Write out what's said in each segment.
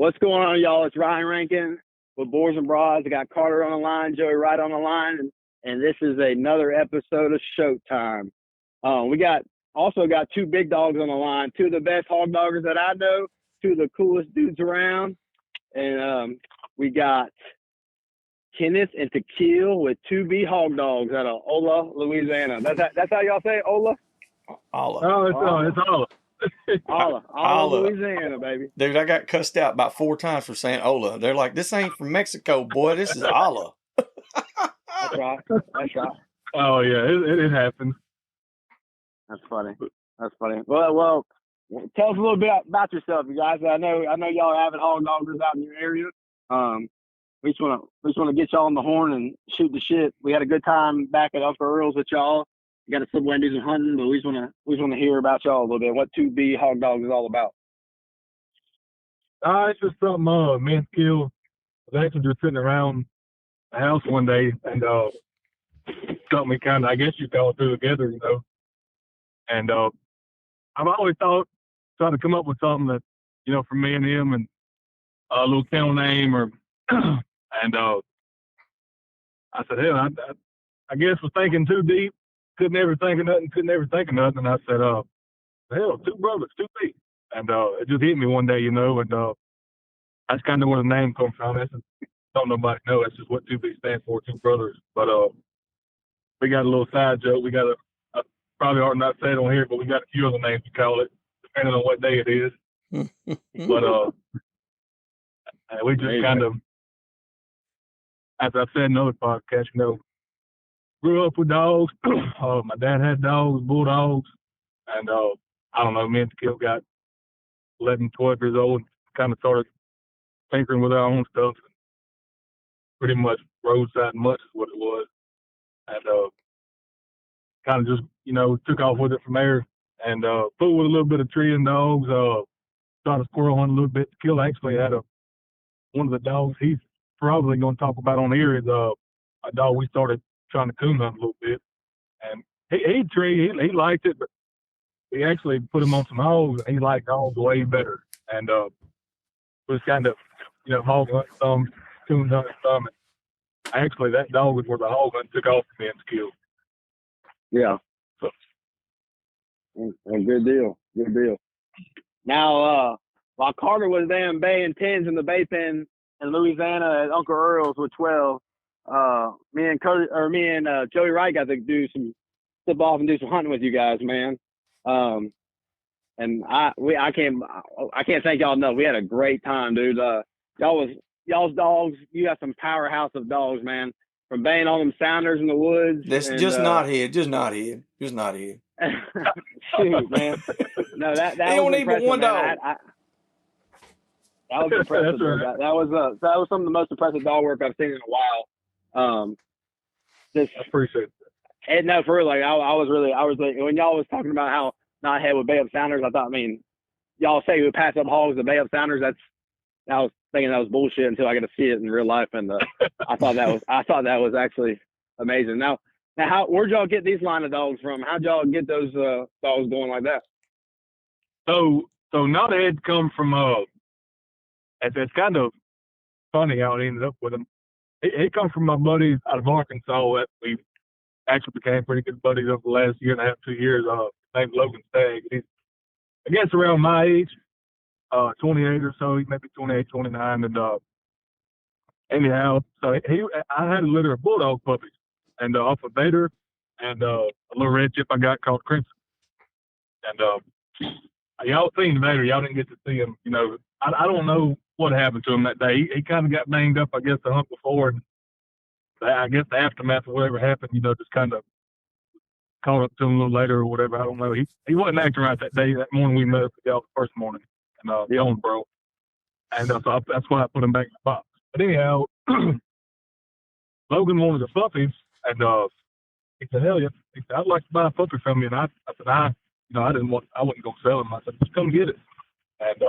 What's going on, y'all? It's Ryan Rankin with Boars N Broads. I got Carter on the line, Joey Wright on the line, and this is another episode of Shoat Time. We also got two big dogs on the line, two of the best hog doggers that I know, two of the coolest dudes around, and we got Kenneth and Tkeil with 2B Hog Dogs out of Olla, Louisiana. That's how y'all say it, Olla? Olla. Oh, it's Olla. Olla, Louisiana, baby. Dude, I got cussed out about 4 times for saying Olla. They're like, this ain't from Mexico, boy. This is Olla. That's right. Oh, yeah, it happens. That's funny. Well, tell us a little bit about yourself, you guys. I know y'all are avid hog doggers out in your area. We just want to get y'all on the horn and shoot the shit. We had a good time back at Uncle Earl's with y'all. You got to slip away and do some hunting, but we just want to hear about y'all a little bit. What 2B Hog Dogs is all about. It's just something me and Tkeil was actually just sitting around the house one day, and something we kind of, I guess you call it, through together, you know. And I've always trying to come up with something that, you know, for me and him, and a little kennel name, or and I said, hell, I guess was thinking too deep. Couldn't ever think of nothing. And I said, hell, 2 brothers, 2B. And it just hit me one day, you know, and that's kind of where the name comes from. Don't nobody know. That's just what 2B stands for, 2 brothers. But we got a little side joke. We got a probably ought not say it on here, but we got a few other names to call it, depending on what day it is. But we just kind of, as I said in another podcast, you know, grew up with dogs. My dad had dogs, bulldogs, and I don't know, me and Tkeil got 11, 12 years old, and kind of started tinkering with our own stuff. Pretty much roadside much is what it was, and kind of just, you know, took off with it from there, and fooled with a little bit of treeing dogs, started squirrel hunting a little bit. Tkeil actually had one of the dogs he's probably going to talk about on here is a dog we started trying to coon hunt a little bit, and he he liked it, but we actually put him on some hogs, and he liked hogs way better, and was kind of, you know, hog hunting some, coon hunting some, and actually that dog was where the hog hunt took off for me and Tkeil. Yeah. So, good deal. Now, while Carter was down baying 10s in the bay pen in Louisiana at Uncle Earl's with 12, me and Joey Wright got to slip off and do some hunting with you guys, man. And I can't thank y'all enough. We had a great time, dude. Y'all's dogs. You got some powerhouse of dogs, man. From baying on them sounders in the woods. That's just not here. Just not here. Shoot, man. No, that They was don't need but impressive, one man. dog. That was impressive. That was some of the most impressive dog work I've seen in a while. I appreciate it. And no, for real, like I was like, when y'all was talking about how not head with bay up sounders, I thought, I mean, y'all say we pass up hogs to bay up sounders. I was thinking that was bullshit until I got to see it in real life, and I thought that was actually amazing. Now, where'd y'all get these line of dogs from? How'd y'all get those dogs going like that? So not had come from it's kind of funny how it ended up with him. He come from my buddies out of Arkansas that we actually became pretty good buddies over the last year and a half, 2 years. Named Logan Stagg. He's, I guess, around my age, 28 or so. He may be 28, 29, and anyhow, so I had a litter of bulldog puppies, and off a Vader and a little red chip I got called Crimson. And y'all seen Vader, y'all didn't get to see him. You know, I don't know what happened to him that day. He kind of got banged up, I guess, the hunt before, and I guess the aftermath of whatever happened, you know, just kind of caught up to him a little later or whatever. I don't know. He wasn't acting right that day. That morning we met up with y'all the first morning, and the owner broke, and so that's why I put him back in the box. But anyhow, Logan wanted a puppy, and he said, "Hell yeah!" He said, "I'd like to buy a puppy from you." And I said, I wasn't gonna sell him. I said, "Just come get it." And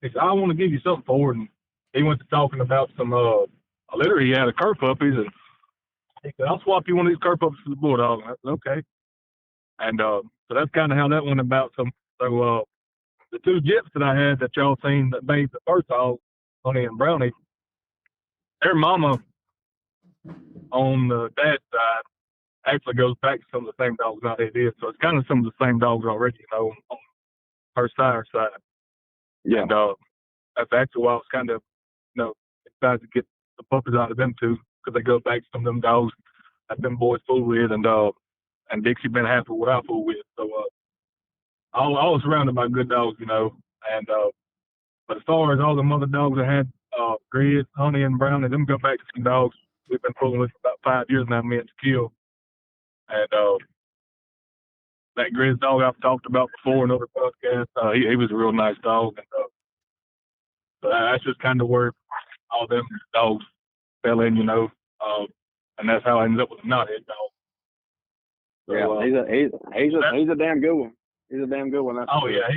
he said, "I want to give you something for it." And he went to talking about some a litter he had of cur puppies, and he said, "I'll swap you one of these cur puppies for the bulldog." And I said, "Okay." And so that's kind of how that went about. So the 2 Jips that I had that y'all seen that made the first hog, Honey and Brownie, their mama on the dad's side actually goes back to some of the same dogs that they did. So it's kind of some of the same dogs already, on her side. Yeah. And that's actually why I was kind of, excited to get the puppies out of them too, because they go back to some of them dogs that them boys fool with, and Dixie been happy with what I fool with. So I was surrounded by good dogs, and but as far as all the mother dogs I had, Grizz, Honey, and Brownie, them go back to some dogs we've been fooling with for about 5 years now, me and Tkeil. And that Grizz dog I've talked about before in other podcasts, he was a real nice dog. And so that's just kind of where all them dogs fell in, and that's how I ended up with a knothead dog. So, yeah, he's a damn good one. He's a damn good one. That's oh, yeah.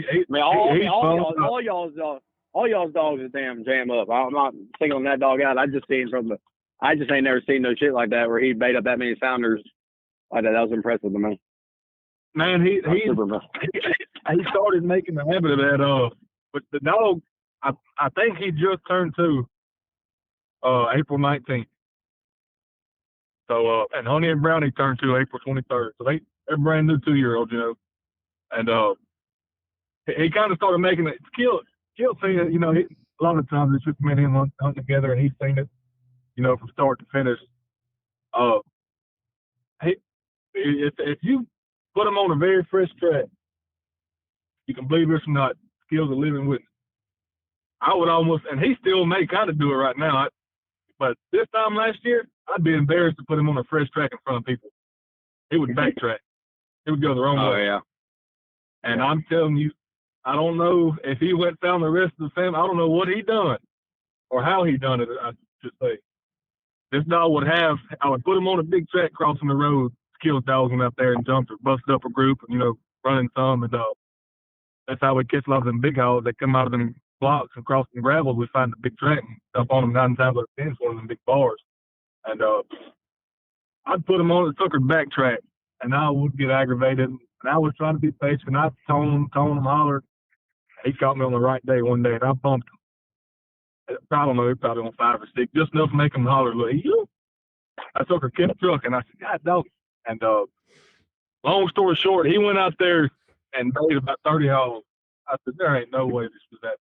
All y'all's dogs is damn jam up. I'm not singling that dog out. I just ain't never seen no shit like that where he bait up that many sounders like that. That was impressive to me. Man, he started making the habit of that. But the dog, I think he just turned 2, April 19th. So, and Honey and Brownie turned 2 April 23rd. So they're brand new 2-year-olds, And he kind of started making it. Tkeil seen it, a lot of times it's just me and him hunting together, and he's seen it, from start to finish. If you put him on a very fresh track, you can believe this or not, Tkeil's a living witness. I would almost, and he still may kind of do it right now, but this time last year, I'd be embarrassed to put him on a fresh track in front of people. He would backtrack. He would go the wrong way. Oh, yeah. And I'm telling you, I don't know if he went down the rest of the family. I don't know what he done or how he done it, I should say. This dog I would put him on a big track crossing the road. Tkeil's dogs went out there and jumped or busted up a group and, running some. And that's how we catch a lot of them big hogs. They come out of them blocks and cross them gravels. We find the big track and stuff on them 9 times out of 10. It's one of them big bars. And I'd put him on the sucker back track, and I would get aggravated. And I was trying to be patient. I'd tone him, holler. He caught me on the right day one day, and I bumped him. I don't know, he probably on 5 or 6, just enough to make him holler. Look, that sucker kept trucking. I said, God, dog. And long story short, he went out there and made about 30 hogs. I said, there ain't no way this was that.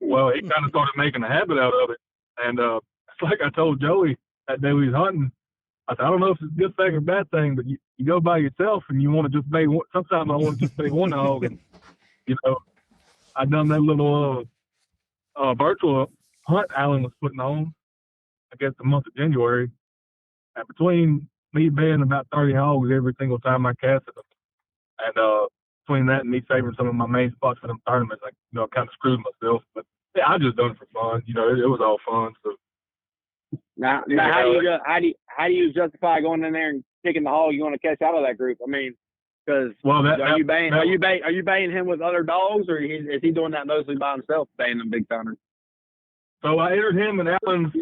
Well, he kind of started making a habit out of it. And it's like I told Joey that day we was hunting. I said, I don't know if it's a good thing or a bad thing, but you go by yourself and you want to just bait one. Sometimes I want to just bait one hog. And, I done that little virtual hunt Alan was putting on, I guess, the month of January. And between me baying about 30 hogs every single time I casted them, and between that and me saving some of my main spots for them tournaments, I kind of screwed myself. But yeah, I just done it for fun. It was all fun. So now how do you justify going in there and picking the hog you want to catch out of that group? I mean, because are you baying him with other dogs, or is he doing that mostly by himself, baying them big sounders? So I entered him in Alan's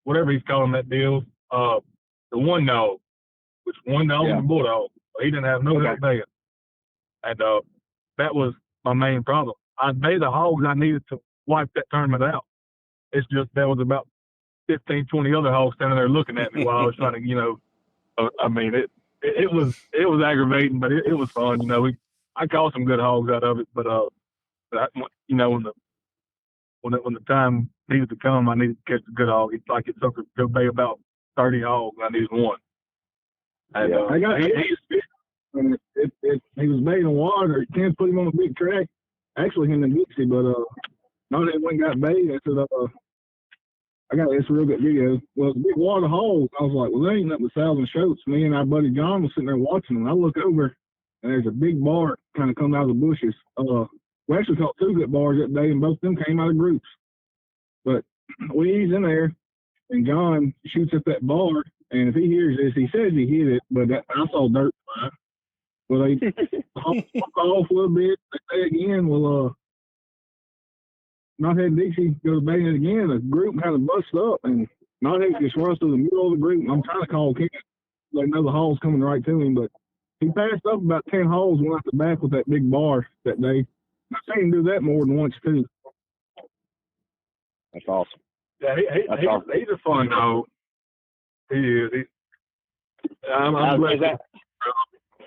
whatever he's calling that deal, the one dog, which one dog was a bulldog. He didn't have no help baying. And that was my main problem. I'd bay the hogs I needed to wipe that tournament out. It's just there was about 15, 20 other hogs standing there looking at me while I was trying to, I mean, it was aggravating, but it was fun. I caught some good hogs out of it, but when the time needed to come, I needed to catch a good hog. It's like it took to bay about 30 hogs. I needed one. And I got he was baiting water. You can't put him on a big track. Actually, him and Dixie, but no, they went and got bait. I said, I got this real good video. Well, it's a big water hole. I was like, well, there ain't nothing but Sal's and Shoats. Me and our buddy John was sitting there watching them. I look over, and there's a big bar kind of coming out of the bushes. We actually caught 2 good bars that day, and both of them came out of groups. But we ease in there, and John shoots at that bar, and if he hears this, he says he hit it, but I saw dirt fly. Well, they walk off a little bit. They say again, well, Knothead Dixie goes baiting it again. The group kind of busts up, and Knothead just runs through the middle of the group. I'm trying to call Kenneth. They know the hall's coming right to him, but he passed up about 10 holes, went out the back with that big bar that day. I've seen him do that more than once, too. That's awesome. Yeah, That's awesome. he's a fun dog. He is. I'm glad.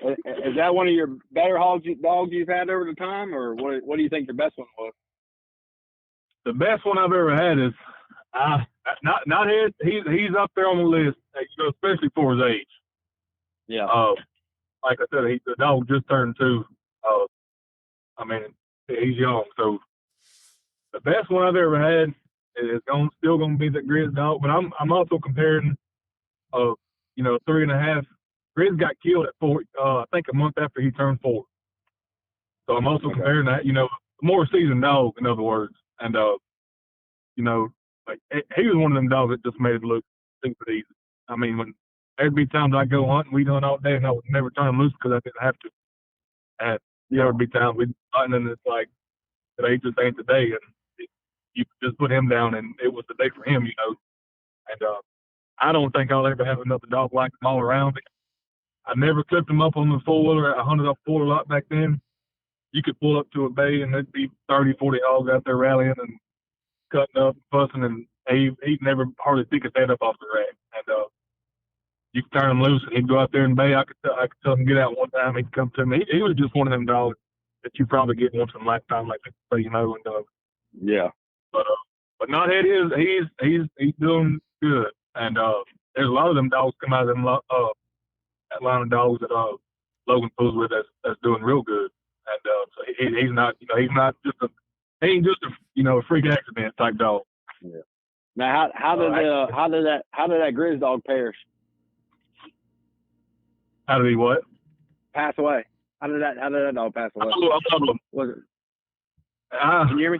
Is that one of your better dogs you've had over the time, or what do you think your best one was? The best one I've ever had is not his. He's up there on the list, especially for his age. Yeah. Like I said, the dog just turned 2. I mean, he's young, so the best one I've ever had is still going to be the Grizz dog. But I'm also comparing, 3.5. Grizz got killed at 4. I think a month after he turned 4. So I'm also comparing that, a more seasoned dog, in other words. And like he was one of them dogs that just made it look super easy. I mean, when there'd be times I go hunting, we'd hunt all day, and I would never turn him loose because I didn't have to. And there would be times we'd hunt, and it's like, today just ain't the day, and you just put him down, and it was the day for him, And I don't think I'll ever have another dog like him all around. I never clipped him up on the 4-wheeler. I hunted off 4 a lot back then. You could pull up to a bay, and there'd be 30, 40 hogs out there rallying and cutting up, fussing, and he'd never hardly stick his head up off the rack. And you could turn him loose, and he'd go out there in the bay. I could tell him to get out one time. He'd come to me. He was just one of them dogs that you probably get once in a lifetime, like they say, And yeah. But not head is he's doing good. And there's a lot of them dogs come out of them that line of dogs that Logan pulls with that's doing real good. And so he's not he's not just he ain't just a freak accident type dog. Yeah. Now how did that Grizz dog perish? How did he what? Pass away. How did that dog pass away? Was it? Can you hear me?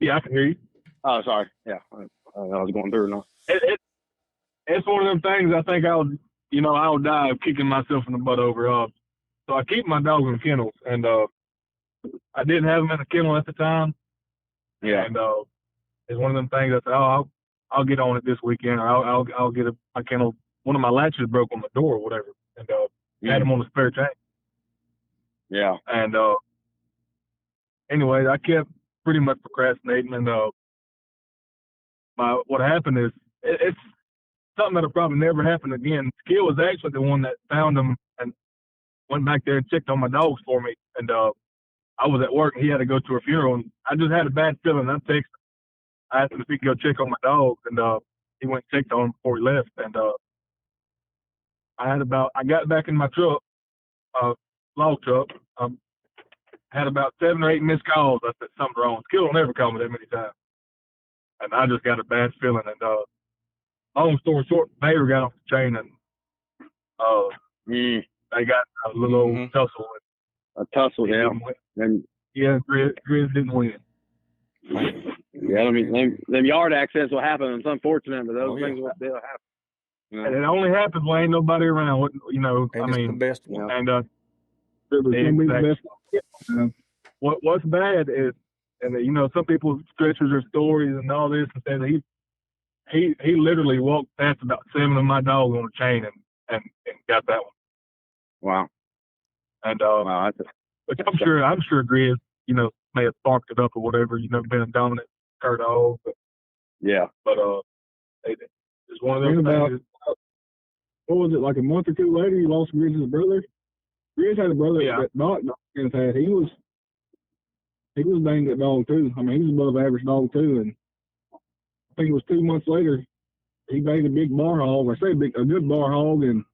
Yeah, I can hear you. Oh, sorry. Yeah, I was going through now. It's one of them things I think I'll die of kicking myself in the butt over. So I keep my dogs in kennels, and I didn't have them in a kennel at the time. Yeah. And it's one of them things I said, I'll get on it this weekend, or I'll get my kennel. One of my latches broke on the door or whatever, and had them on the spare chain. Yeah. And anyway, I kept pretty much procrastinating, and what happened is it's something that'll probably never happen again. Tkeil was actually the one that found them and went back there and checked on my dogs for me. And I was at work, and he had to go to a funeral, and I just had a bad feeling. I texted him. I asked him if he could go check on my dogs, and he went and checked on them before he left. And I got back in my truck, log truck. Had about 7 or 8 missed calls. I said something wrong. Tkeil will never call me that many times. And I just got a bad feeling. And long story short, Bader got off the chain, and they got a little old tussle. A tussle, yeah. And Grizz didn't win. Yeah, I mean, them yard accidents will happen. It's unfortunate, but those things will happen. And it only happens when ain't nobody around. And it's the best one. And Exactly. What's bad is, and some people stretches their stories and all this, and say that he literally walked past about 7 of my dogs on a chain and got that one. Wow. And Which I'm sure Grizz, may have sparked it up or whatever. Been a dominant cur dog. But it's one of those things. What was it, like a month or 2 later, you lost Grizz's brother? Grizz had a brother that Kenneth had. He was a dang good dog too. I mean, he was above average dog too. And I think it was 2 months later, he made a big bar hog. I say a good bar hog, and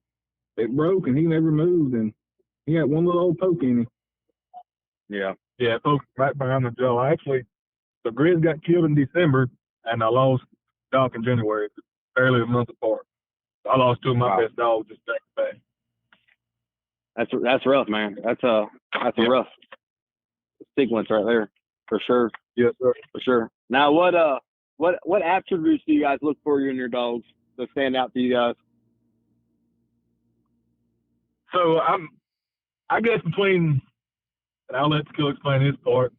it broke, and he never moved, and he had one little old poke in him. Yeah. Yeah, poke right behind the jaw. Actually, the Grizz got killed in December, and I lost Doc in January, barely a month apart. I lost 2 of my best dogs just back to back. That's rough, man. That's a rough sequence right there, for sure. Yes, sir. For sure. Now, what attributes do you guys look for in your dogs that stand out to you guys? So I guess between, and I'll let Tkeil explain his part.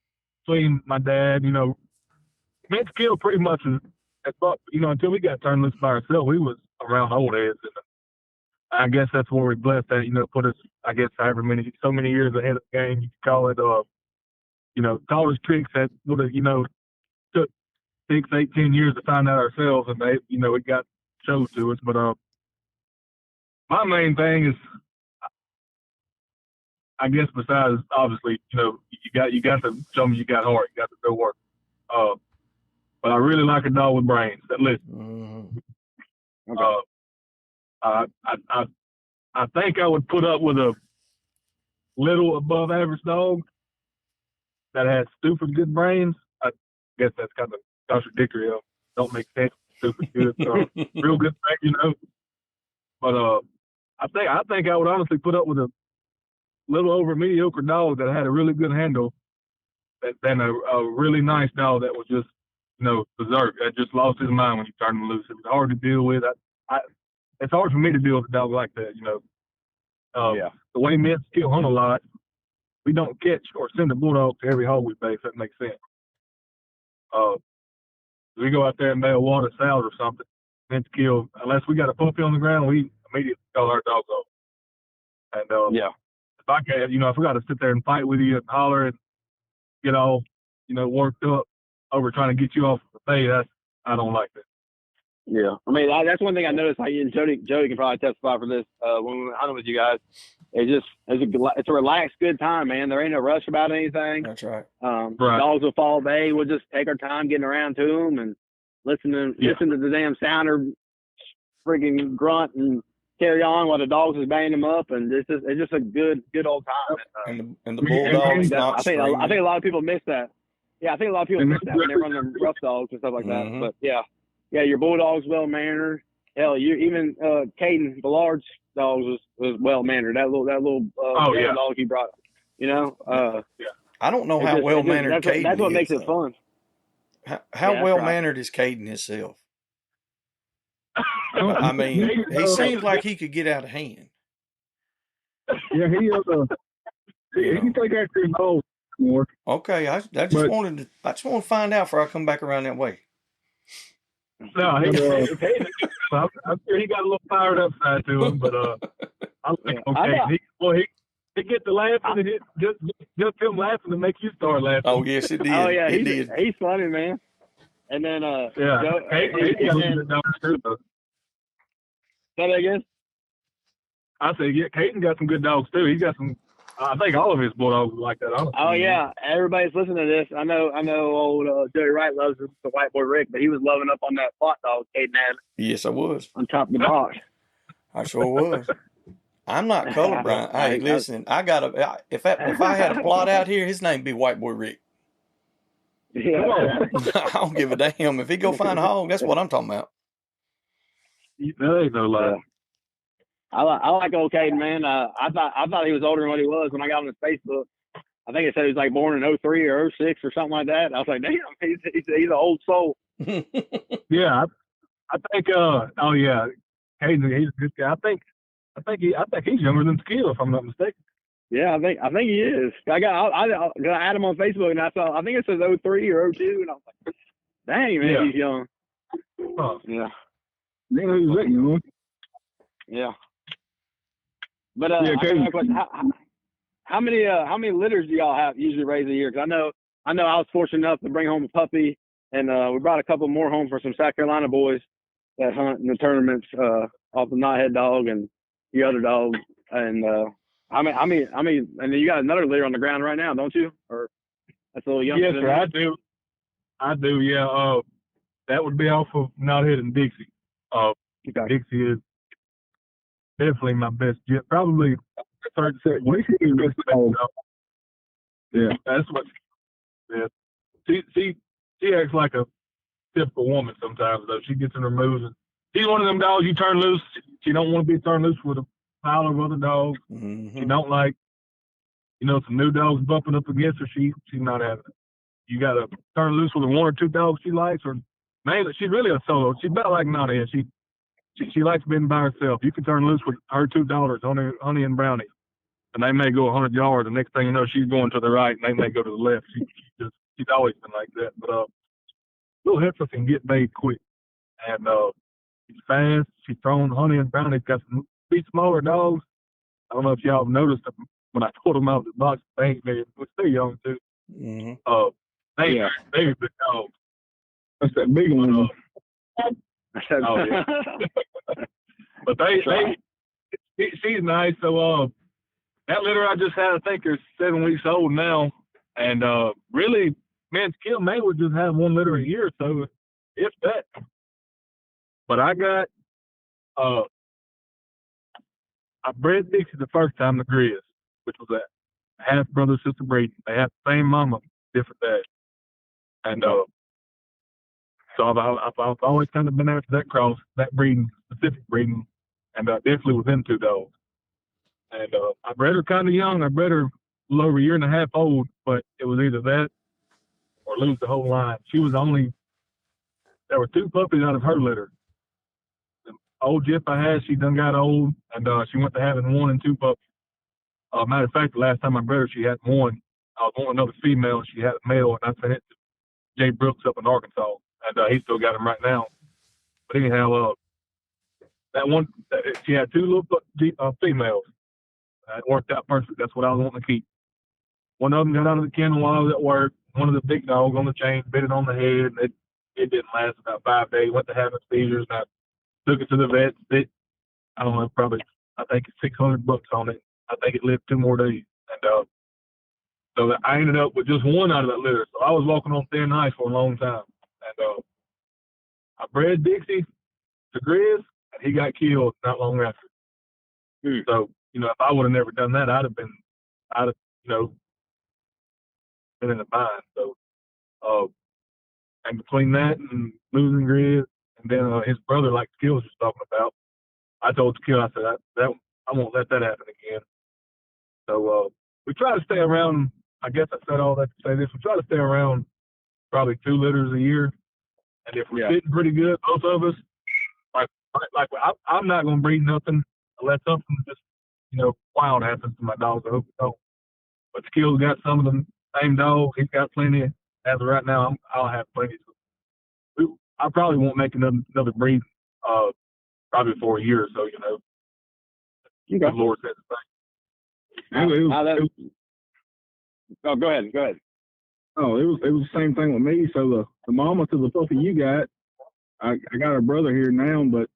Between my dad, me and Tkeil pretty much until we got turned loose by ourselves, we was around old heads. And I guess that's where we blessed that, put us, I guess, so many years ahead of the game. You could call it, taught us tricks that would have, took 6, 8, 10 years to find out ourselves, and it got showed to us. But my main thing is, I guess, besides obviously, you got to show them you got heart, you got to go work. But I really like a dog with brains that listens. Okay. I think I would put up with a little above average dog that has stupid good brains. I guess that's kind of contradictory. Don't make sense. Stupid good, real good thing, But I think I would honestly put up with a little over mediocre dog that had a really good handle, than a really nice dog that was just, berserk, that just lost his mind when you turned him loose. It was hard to deal with. It's hard for me to deal with a dog like that, The way men still hunt a lot, we don't catch or send a bulldog to every hole we bait, if that makes sense. We go out there and bail water salad or something, and kill. Unless we got a puppy on the ground, we immediately call our dogs off. And if I can, if we got to sit there and fight with you and holler and get all, worked up over trying to get you off the bait, I don't like that. Yeah, I mean that's one thing I noticed. Like, and Jody can probably testify for this. When we went hunting with you guys, it's a relaxed, good time, man. There ain't no rush about anything. That's right. Right. Dogs will fall bay. We'll just take our time getting around to them and listen to the damn sounder freaking grunt and carry on while the dogs is banging them up, and it's just a good old time. And the bulldogs not I think a lot of people miss that. Yeah, I think a lot of people miss that when they run them rough dogs and stuff like that. But yeah, your bulldog's well mannered. Hell, even Caden Ballard's dogs was well mannered. That little dog he brought, I don't know how well mannered Caden is. That's what makes it fun. How well mannered is Caden himself? I mean, he seems like he could get out of hand. Yeah, he can take after his dog more. Okay, I just wanted to find out before I come back around that way. No, I'm sure he got a little fired up side to him, but I like he get to laughing, and it just him laughing to make you start laughing. Oh yes, it did. Oh yeah, it did. He's funny, man. And then he got good dogs too, though. Say that again. I said, Caden got some good dogs too. He's got some. I think all of his bulldogs are like that. Honestly. Oh yeah, everybody's listening to this. I know. Old Joey Wright loves the white boy Rick, but he was loving up on that plot dog Caden had. Yes, I was on top of the box. I sure was. I'm not colorblind. Hey, listen, I got if I had a plot out here, his name would be White Boy Rick. Yeah. I don't give a damn if he go find a hog. That's what I'm talking about. That ain't no lie. I like old Caden, man. I thought he was older than what he was when I got on his Facebook. I think it said he was like born in 03 or 06 or something like that. I was like, damn, he's an old soul. Yeah, I think. Oh yeah, Caden, he's a good guy. I think he's younger than Tkeil, if I'm not mistaken. Yeah, I think he is. I add him on Facebook, and I think it says 03 or 02, and I was like, dang, man, he's young. Oh. Yeah. Yeah. But how many litters do y'all usually raise a year? Because I know I was fortunate enough to bring home a puppy, and we brought a couple more home for some South Carolina boys that hunt in the tournaments off the knothead dog and the other dog. And I mean, and you got another litter on the ground right now, don't you? Or that's a little young. Yes, sir. I do. Yeah. That would be off of knothead and Dixie. Dixie is definitely my best jet. Probably third, second. Yeah, that's what. Yeah, she acts like a typical woman sometimes. Though she gets in her moods, and she's one of them dogs you turn loose. She don't want to be turned loose with a pile of other dogs. Mm-hmm. She don't like, some new dogs bumping up against her. She's not having it. You got to turn loose with one or two dogs she likes, or mainly she's really a solo. She's about like Nadia. She likes being by herself. You can turn loose with her two daughters, Honey and Brownie, and they may go 100 yards. The next thing you know, she's going to the right, and they may go to the left. She's always been like that. But little heifer can get made quick, and she's fast. She's thrown. Honey and Brownie's got some smaller dogs. I don't know if y'all have noticed them when I pulled them out of the box. They ain't very, which they're young too. Mm-hmm. They're big dogs. That's that big one. Oh yeah. But she's nice. So that litter I just had, I think they're 7 weeks old now, and really, man, Tkeil May would just have 1 litter a year, so if that. But I got I bred Dixie the first time, the Grizz, which was that half brother sister breeding. They have the same mama, different dad, and so I've always kind of been after that cross, that breeding, specific breeding, and definitely was into dogs. And I bred her kind of young. I bred her a little over a year and a half old, but it was either that or lose the whole line. There were 2 puppies out of her litter. The old Jip I had, she done got old, and she went to having 1 and 2 puppies. Matter of fact, the last time I bred her, she had 1. I was wanting another female, and she had a male, and I sent it to Jay Brooks up in Arkansas, and he still got him right now. But anyhow, that one, she had 2 little females. It worked out perfect. That's what I was wanting to keep. One of them got out of the kennel while I was at work. One of the big dogs on the chain bit it on the head. It didn't last about 5 days. Went to having seizures, and I took it to the vet. I don't know, probably, I think it's $600 on it. I think it lived 2 more days. And so I ended up with just 1 out of that litter. So I was walking on thin ice for a long time. And I bred Dixie to Grizz, and he got killed not long after. So, if I would have never done that, I'd have, been in the bind. So, and between that and losing Grizz, and then his brother, like Tkeil was just talking about, I told Tkeil, I said, I won't let that happen again. So, we try to stay around, I guess I said all that to say this, we try to stay around probably 2 litters a year. And if we're sitting pretty good, both of us, I'm not going to breed nothing unless something just, wild happens to my dogs. I hope it don't. But Tkeil's got some of the same dogs. He's got plenty. As of right now, I'll have plenty. So I probably won't make another breed probably for a year or so, Okay. The Lord said the same. Oh, go ahead. Oh, it was the same thing with me. So the mama to the puppy you got, I got a brother here now, but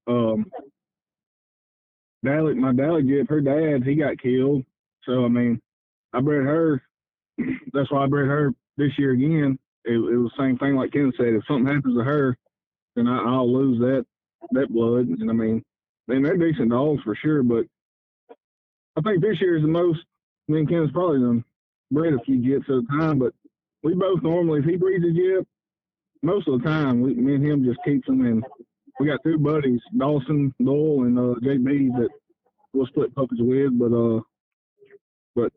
my Dally Jip, her dad, he got killed. So I mean, I bred her. That's why I bred her this year again. It was the same thing like Kenneth said. If something happens to her, then I'll lose that blood. And I mean, they're decent dogs for sure. But I think this year is the most. Me and Kenneth's probably done bred a few Jips at a time, but we both normally, if he breeds a Jip, most of the time, me and him just keeps them. And we got 2 buddies, Dawson, Doyle, and JB that we'll split puppies with. But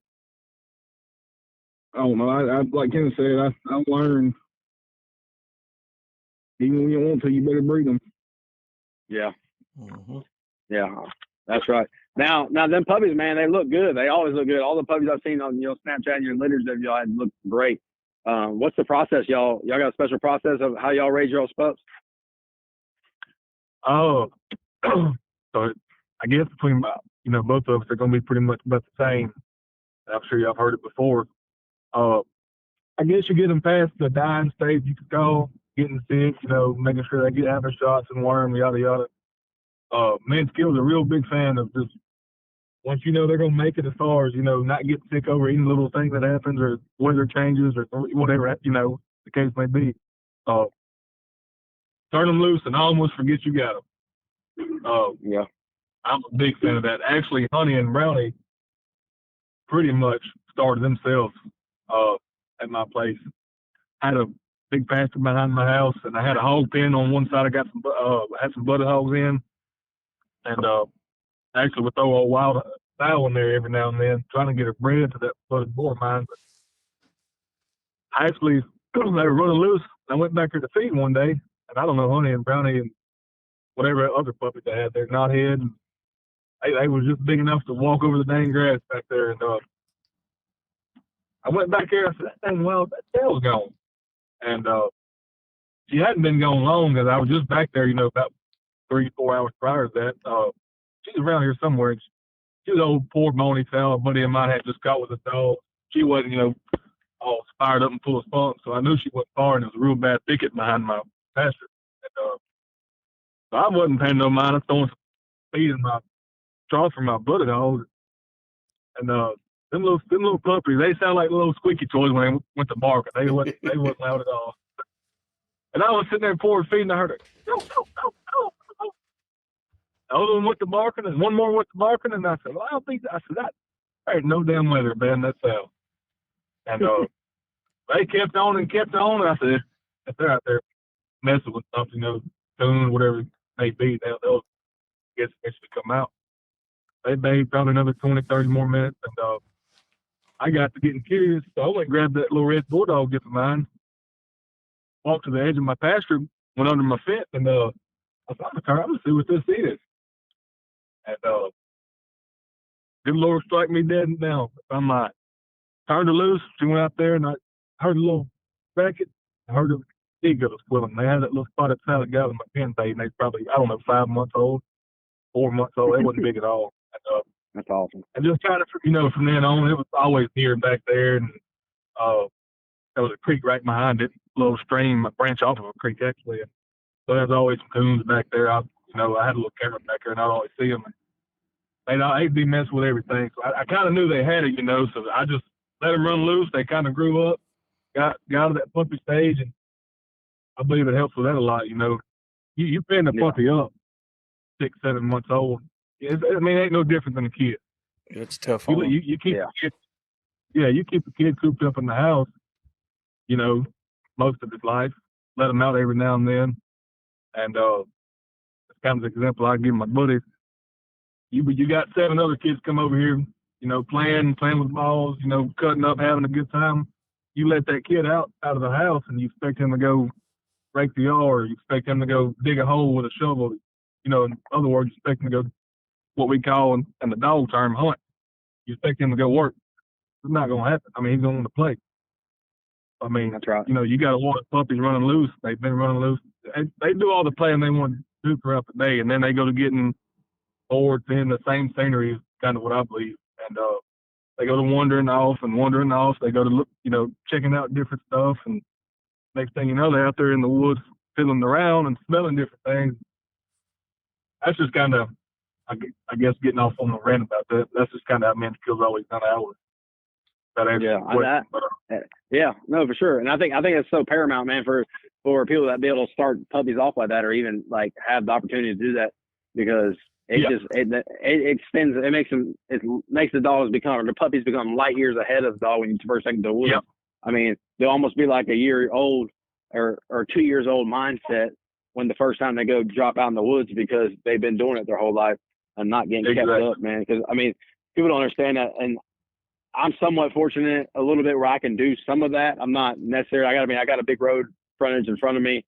I don't know. I like Kenneth said, I learned even when you want to, you better breed them. Yeah. Mm-hmm. Yeah, that's right. Now, them puppies, man, they look good. They always look good. All the puppies I've seen on Snapchat and your litters that y'all had look great. What's the process, y'all? Y'all got a special process of how y'all raise your pups? Oh, so I guess between both of us, they're going to be pretty much about the same. I'm sure y'all heard it before. I guess you get them past the dying stage, you could call, getting sick, making sure they get having shots and worm, yada yada. Me and Tkeil's a real big fan of just once they're going to make it as far as, not get sick over any little thing that happens or weather changes or whatever, the case may be. Turn them loose and almost forget you got them. Yeah. I'm a big fan of that. Actually, Honey and Brownie pretty much started themselves at my place. I had a big pasture behind my house, and I had a hog pen on one side. I had some blooded hogs in, and actually would throw a wild fowl in there every now and then, trying to get her bred to that blooded boar of mine. But actually, they were running loose. I went back there to feed one day, and I don't know, Honey and Brownie and whatever other puppies they had there, knothead, and they was just big enough to walk over the dang grass back there. And I went back there. I said, "That dang well, that tail's gone." And she hadn't been gone long because I was just back there, about 3-4 hours prior to that. She's around here somewhere. She was an old poor bony fowl. A buddy of mine had just caught with a dog. She wasn't, all fired up and full of spunk, so I knew she wasn't far, and there was a real bad thicket behind my pasture. And, so I wasn't paying no mind. I was throwing some feed in my straw for my buddy dogs. And them little puppies, they sound like little squeaky toys when they went to barking. They wasn't loud at all. And I was sitting there pouring feed, and I heard it. Go, go, go, go, go. The other one went to barking, and one more went to barking, and I said, well, I don't think I said that. There ain't no damn weather, man. That's how. And they kept on and kept on. And I said, if they're out there messing with something, doing whatever it may be, they'll guess eventually come out. They bathed probably another 20, 30 more minutes, and I got to getting curious, so I went and grabbed that little red bulldog dip of mine, walked to the edge of my pasture, went under my fence, and I thought, I'm going to see what this is. And good Lord strike me dead now. I'm like, turned her loose. She went out there, and I heard a little racket. I heard a seagull squilling. They had that little spotted salad guy with my pen bait, and they probably, 5 months old, 4 months old. They wasn't big at all. And, that's awesome. And just kind of, from then on, it was always near back there, and there was a creek right behind it, a little stream, a branch off of a creek actually. And so there's always some coons back there. I had a little camera back there, and I'd always see them. And they'd be messing with everything. So I kind of knew they had it, so I just let them run loose. They kind of grew up, got to that puppy stage, and I believe it helps with that a lot. You pin the puppy up 6, 7 months old. It ain't no different than a kid. It's tough. You keep the kid, you keep the kid cooped up in the house, most of his life. Let him out every now and then, and that's kind of the example I give my buddies. You got 7 other kids come over here, playing with balls, cutting up, having a good time. You let that kid out of the house, and you expect him to go rake the yard. You expect him to go dig a hole with a shovel. In other words, you expect him to go what we call in the dog term hunt. You expect him to go work. It's not going to happen. He's going to play. That's right. You got a lot of puppies running loose. They've been running loose. They do all the playing they want to do throughout the day, and then they go to getting bored in the same scenery is kind of what I believe. And they go to wandering off. They go to look, checking out different stuff. And next thing you know, they're out there in the woods fiddling around and smelling different things. That's just kind of, I guess, getting off on the rant about that. That's just kind of how men's skills always done ours. No, for sure. And I think it's so paramount, man, for people that be able to start puppies off like that, or even like have the opportunity to do that, because it makes the dogs the puppies become light years ahead of the dog when you first take them to the woods. Yep. They'll almost be like a year old or 2 years old mindset when the first time they go drop out in the woods, because they've been doing it their whole life and not getting kept up, man. Because people don't understand that, and I'm somewhat fortunate a little bit where I can do some of that. I'm not necessarily. I got a big road frontage in front of me,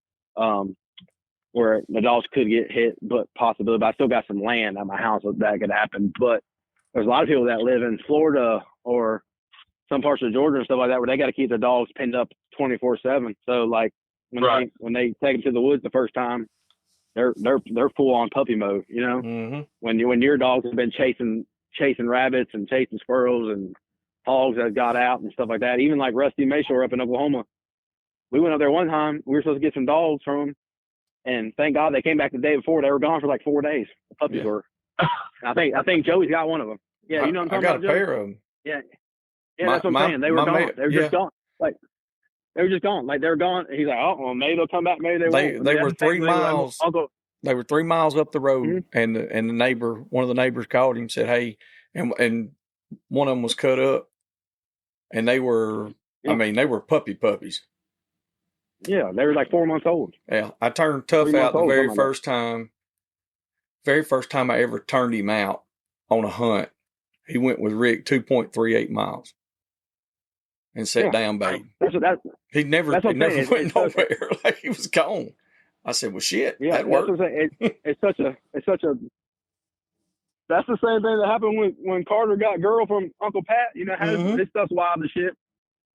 where the dogs could get hit, but I still got some land at my house that could happen. But there's a lot of people that live in Florida or some parts of Georgia and stuff like that, where they got to keep their dogs pinned up 24/7. So like when they take them to the woods the first time, they're full on puppy mode. Mm-hmm. When your dogs have been chasing rabbits and chasing squirrels and hogs that got out and stuff like that. Even like Rusty Mayshore up in Oklahoma, we went up there one time. We were supposed to get some dogs from them, and thank God they came back the day before. They were gone for like 4 days. The puppies were. And I think Joey's got one of them. Yeah, you know what I'm talking about? I got a pair of them. Yeah, that's what I'm saying. They were gone. They were just gone. Like they were just gone. Like they were gone. He's like, oh well, maybe they'll come back. Maybe they won't. They were 3 miles. They were 3 miles up the road, mm-hmm. and one of the neighbors called him and said, "Hey," and one of them was cut up, and they were, they were puppies. Yeah, they were like 4 months old. Yeah, I turned Tough out the very first time. Very first time I ever turned him out on a hunt, he went with Rick 2.38 miles and sat down, babe. He never went nowhere. Like he was gone. I said, "Well, shit, that worked." It's such a. That's the same thing that happened when Carter got girl from Uncle Pat. This stuff's wild as shit.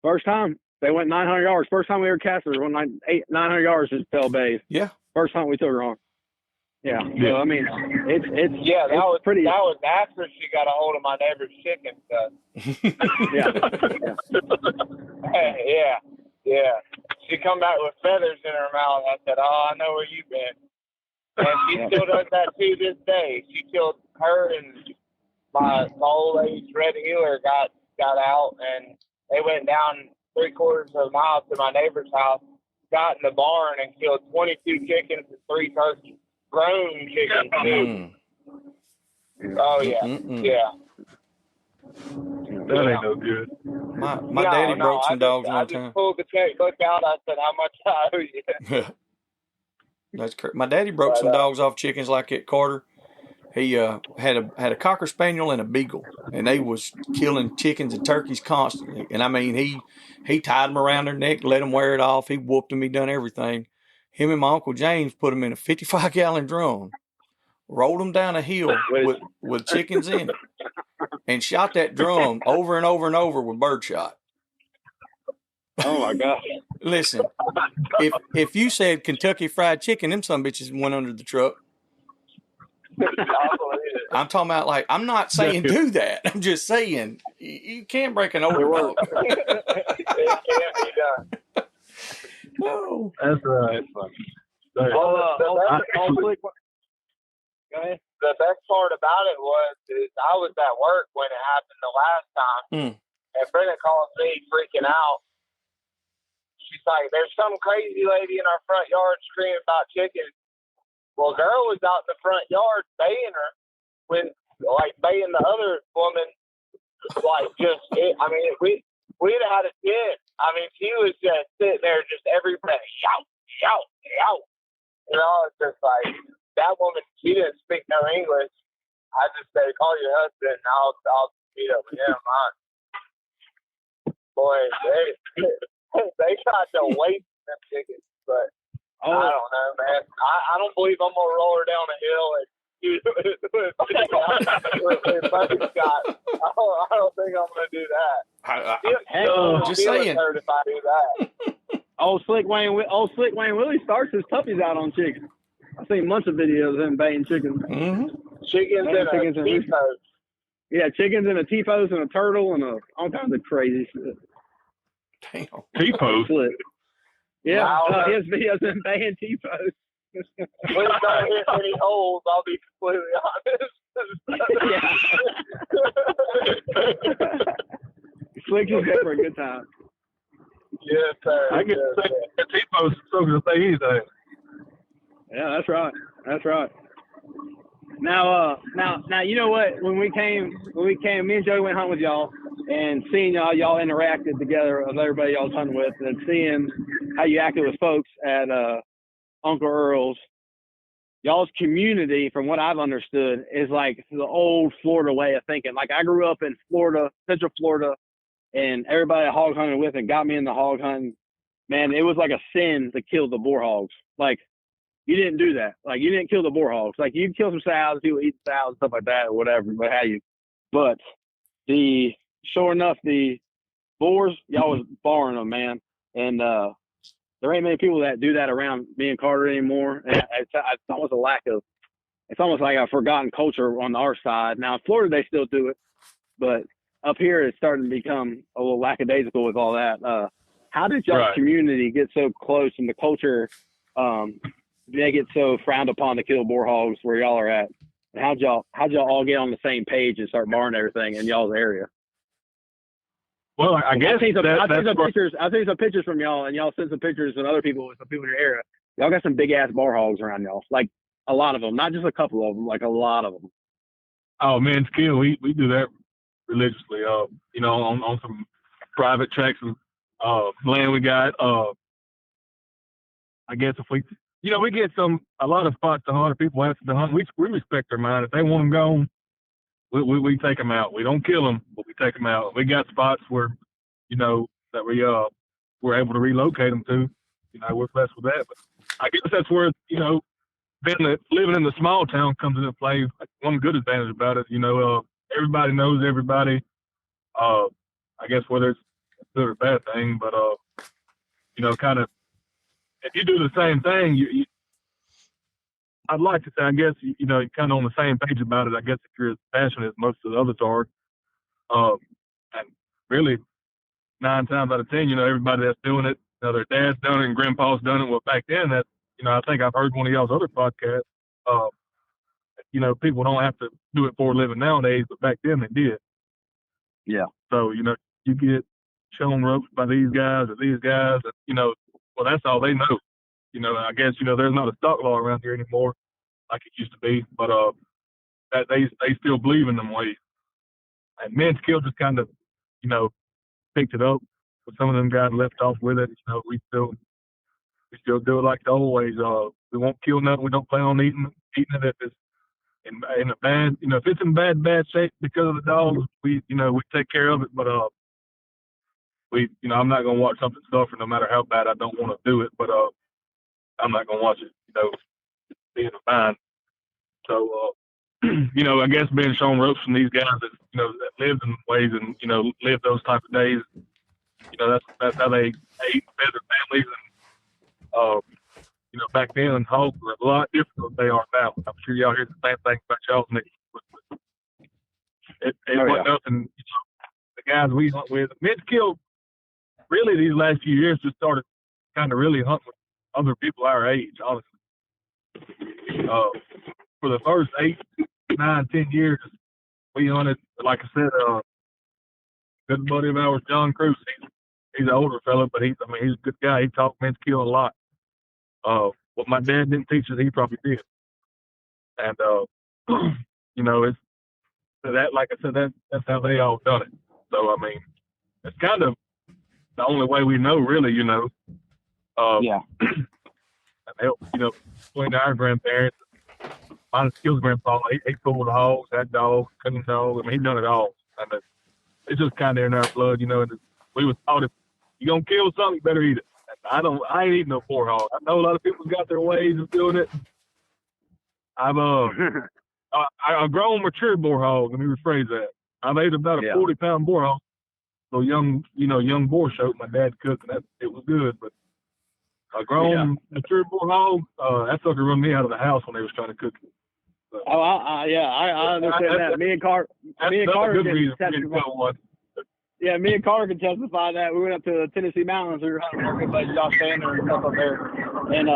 First time they went 900 yards. First time we ever cast her, went 900 yards just fell bathe. Yeah. First time we took her on. Yeah. So it's that was pretty. That was after she got a hold of my neighbor's chicken. Yeah. Yeah. she come back with feathers in her mouth. I said, "Oh, I know where you've been." And she still does that to this day. She killed her, and my old age red heeler got out, and they went down 3/4 of a mile to my neighbor's house, got in the barn, and killed 22 chickens and 3 turkeys, grown chickens too. Oh yeah, yeah. That ain't no good. My daddy broke some dogs one time. I just pulled the checkbook out. I said, "How much I owe you?" That's correct. My daddy broke some dogs off chickens like that, Carter. He had a Cocker Spaniel and a Beagle, and they was killing chickens and turkeys constantly. And I mean, he tied them around their neck, let them wear it off. He whooped them. He done everything. Him and my Uncle James put them in a 55-gallon drum, rolled them down a hill with chickens in it, and shot that drum over and over and over with birdshot. Oh my gosh! Listen, if you said Kentucky Fried Chicken, them some bitches went under the truck. I'm talking about, like, I'm not saying do that. I'm just saying you can't break an older dog. It can't be done. No, that's right. Go ahead. The best part about it is I was at work when it happened the last time, and Brenda calls me freaking out. She's like, "There's some crazy lady in our front yard screaming about chickens." Well, girl was out in the front yard baying her, baying the other woman, we'd have had a 10. I mean, she was just sitting there, just every breath, shout, shout, shout. You know, it's just like, that woman, she didn't speak no English. I just said, "Call your husband, and I'll meet up with him." Boy, they got to waste them chickens, but I don't know, man. I don't believe I'm gonna roll her down a hill and I don't think I'm gonna do that. Just saying. If I do that. Old Slick Wayne Willie starts his puppies out on chickens. I've seen months of videos of him banging chickens. Mm-hmm. Chickens and a T-post. Yeah, chickens and a T-post and a turtle and all kinds of crazy shit. Damn. T-post? Yeah, he has videos of him banging T-post. Please don't hit any holes, I'll be completely honest. Slick's is good for a good time. Yes, sir. I get T-post so to say anything. Yeah, that's right. That's right. Now, you know what? When we came, me and Joey went hunting with y'all, and seeing y'all interacted together with everybody y'all was hunting with, and seeing how you acted with folks at Uncle Earl's. Y'all's community, from what I've understood, is like the old Florida way of thinking. Like, I grew up in Florida, Central Florida, and everybody I hog hunted with and got me into hog hunting. Man, it was like a sin to kill the boar hogs. Like, you didn't do that. Like, you didn't kill the boar hogs. Like, you'd kill some sows, people eat sows, stuff like that, or whatever, what have you. But sure enough, the boars, y'all was barring them, man. And there ain't many people that do that around me and Carter anymore. And it's almost it's almost like a forgotten culture on our side. Now, in Florida, they still do it. But up here, it's starting to become a little lackadaisical with all that. How did y'all's community get so close, and the culture, they get so frowned upon to kill boar hogs where y'all are at? And how'd y'all all get on the same page and start barring everything in y'all's area? Well, I guess I've seen some pictures from y'all, and y'all sent some pictures with other people, with some people in your area. Y'all got some big ass bar hogs around y'all, like a lot of them, not just a couple of them, like a lot of them. Oh man, Tkeil, we do that religiously. You know, on some private tracts of land we got. I guess if we get a lot of spots the hunter people ask to hunt. We respect their mind. If they want them gone, we take them out. We don't kill them, but we take them out. We got spots where, you know, that we're able to relocate them to. You know, we're blessed with that. But I guess that's where, you know, living in the small town comes into play. One good advantage about it, you know, everybody knows everybody. I guess whether it's a good or bad thing, but you know, kind of, if you do the same thing, I'd like to say, I guess, you know, you're kind of on the same page about it. I guess if you're as passionate as most of the others are, and really 9 times out of 10, you know, everybody that's doing it their dad's done it and grandpa's done it. Well, back then, that, I think I've heard one of y'all's other podcasts. People don't have to do it for a living nowadays, but back then they did. Yeah. So, you get shown ropes by these guys or these guys, and, well, that's all they know. I guess, there's not a stock law around here anymore like it used to be, but that they still believe in them ways. And Men's Kill just kind of, picked it up. But some of them guys left off with it. We still do it like the old ways. We won't kill nothing. We don't plan on eating it if it's in a bad, if it's in bad shape because of the dogs. We take care of it. But I'm not gonna watch something suffer no matter how bad I don't want to do it. But I'm not gonna watch it, be in a bind. So I guess being shown ropes from these guys that that lived in ways and lived those type of days. That's how they ate, fed their families, and back then hogs were a lot different than they are now. I'm sure y'all hear the same thing about y'all's next. It wasn't nothing. The guys we hunt with, Men's Kill, really these last few years just started kind of really hunting with other people our age, honestly. For the first 8, 9, 10 years, we hunted, like I said, a good buddy of ours, John Cruz. He's an older fellow, but he's a good guy. He taught Men's Kill a lot. What my dad didn't teach us, he probably did. And, it's that, like I said, that's how they all done it. So, it's kind of the only way we know, really, Yeah. And help, between our grandparents, mine Skill's grandpa, he pulled the hogs, had dogs, couldn't dogs. He done it all. And it's just kind of in our blood, and we was taught if you're going to kill something, you better eat it. I ain't eating no poor hog. I know a lot of people got their ways of doing it. I've a grown, mature boar hog. Let me rephrase that. I've ate about a 40-pound boar hog. So young boar shoat my dad cooked, and it was good. But a grown, mature boar hog, that sucker run me out of the house when they was trying to cook it. So, I understand that. Me and Carter can testify. Yeah, me and Carter can testify that. We went up to the Tennessee mountains. We were hunting our good buddy Josh Sander and stuff up there. And,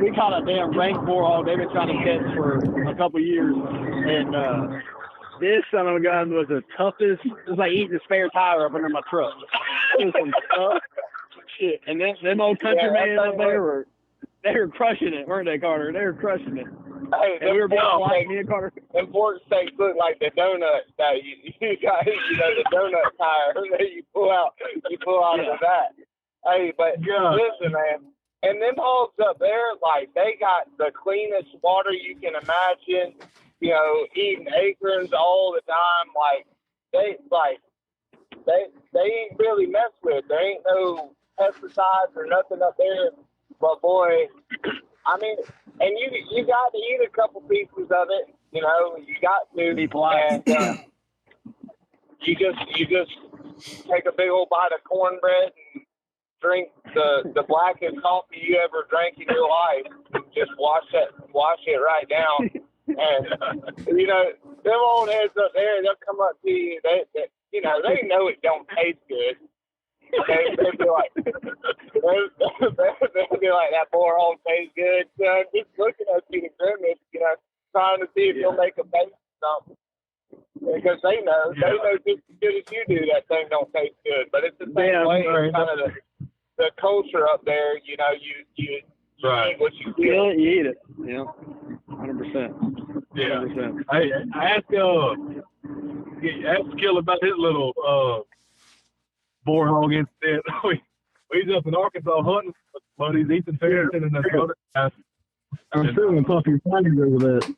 we caught a damn rank boar hog they've been trying to catch for a couple years. And this son of a gun was the toughest. It was like eating a spare tire up under my truck. It was some tough shit. And them old countrymen up there they were crushing it, weren't they, Carter? They were crushing it. Hey, and we were both like me and Carter. Them pork steaks look like the donuts that you got, the donut tire that you pull out of the vat. Hey, but listen, man, and them hogs up there, like, they got the cleanest water you can imagine, eating acorns all the time. Like, they ain't really messed with. There ain't no pesticides or nothing up there. But boy, and you got to eat a couple pieces of it. You got to be polite. And you just take a big old bite of cornbread and drink the blackest coffee you ever drank in your life. Just wash it right down. And them old heads up there, they'll come up to you. They know it don't taste good. They'd be like, that boar hog tastes good. Just looking at you to grimace, trying to see if you'll make a face or something. Because they know just as good as you do, that thing don't taste good. But it's the same way. It's kind of the culture up there. You eat what you feel. You eat it. 100%. Yeah. 100%. Hey, I asked Kill about his little boar hog incident. He's up in Arkansas hunting, but he's Ethan Ferguson and that's other guys. I'm feeling puffy fingers over that.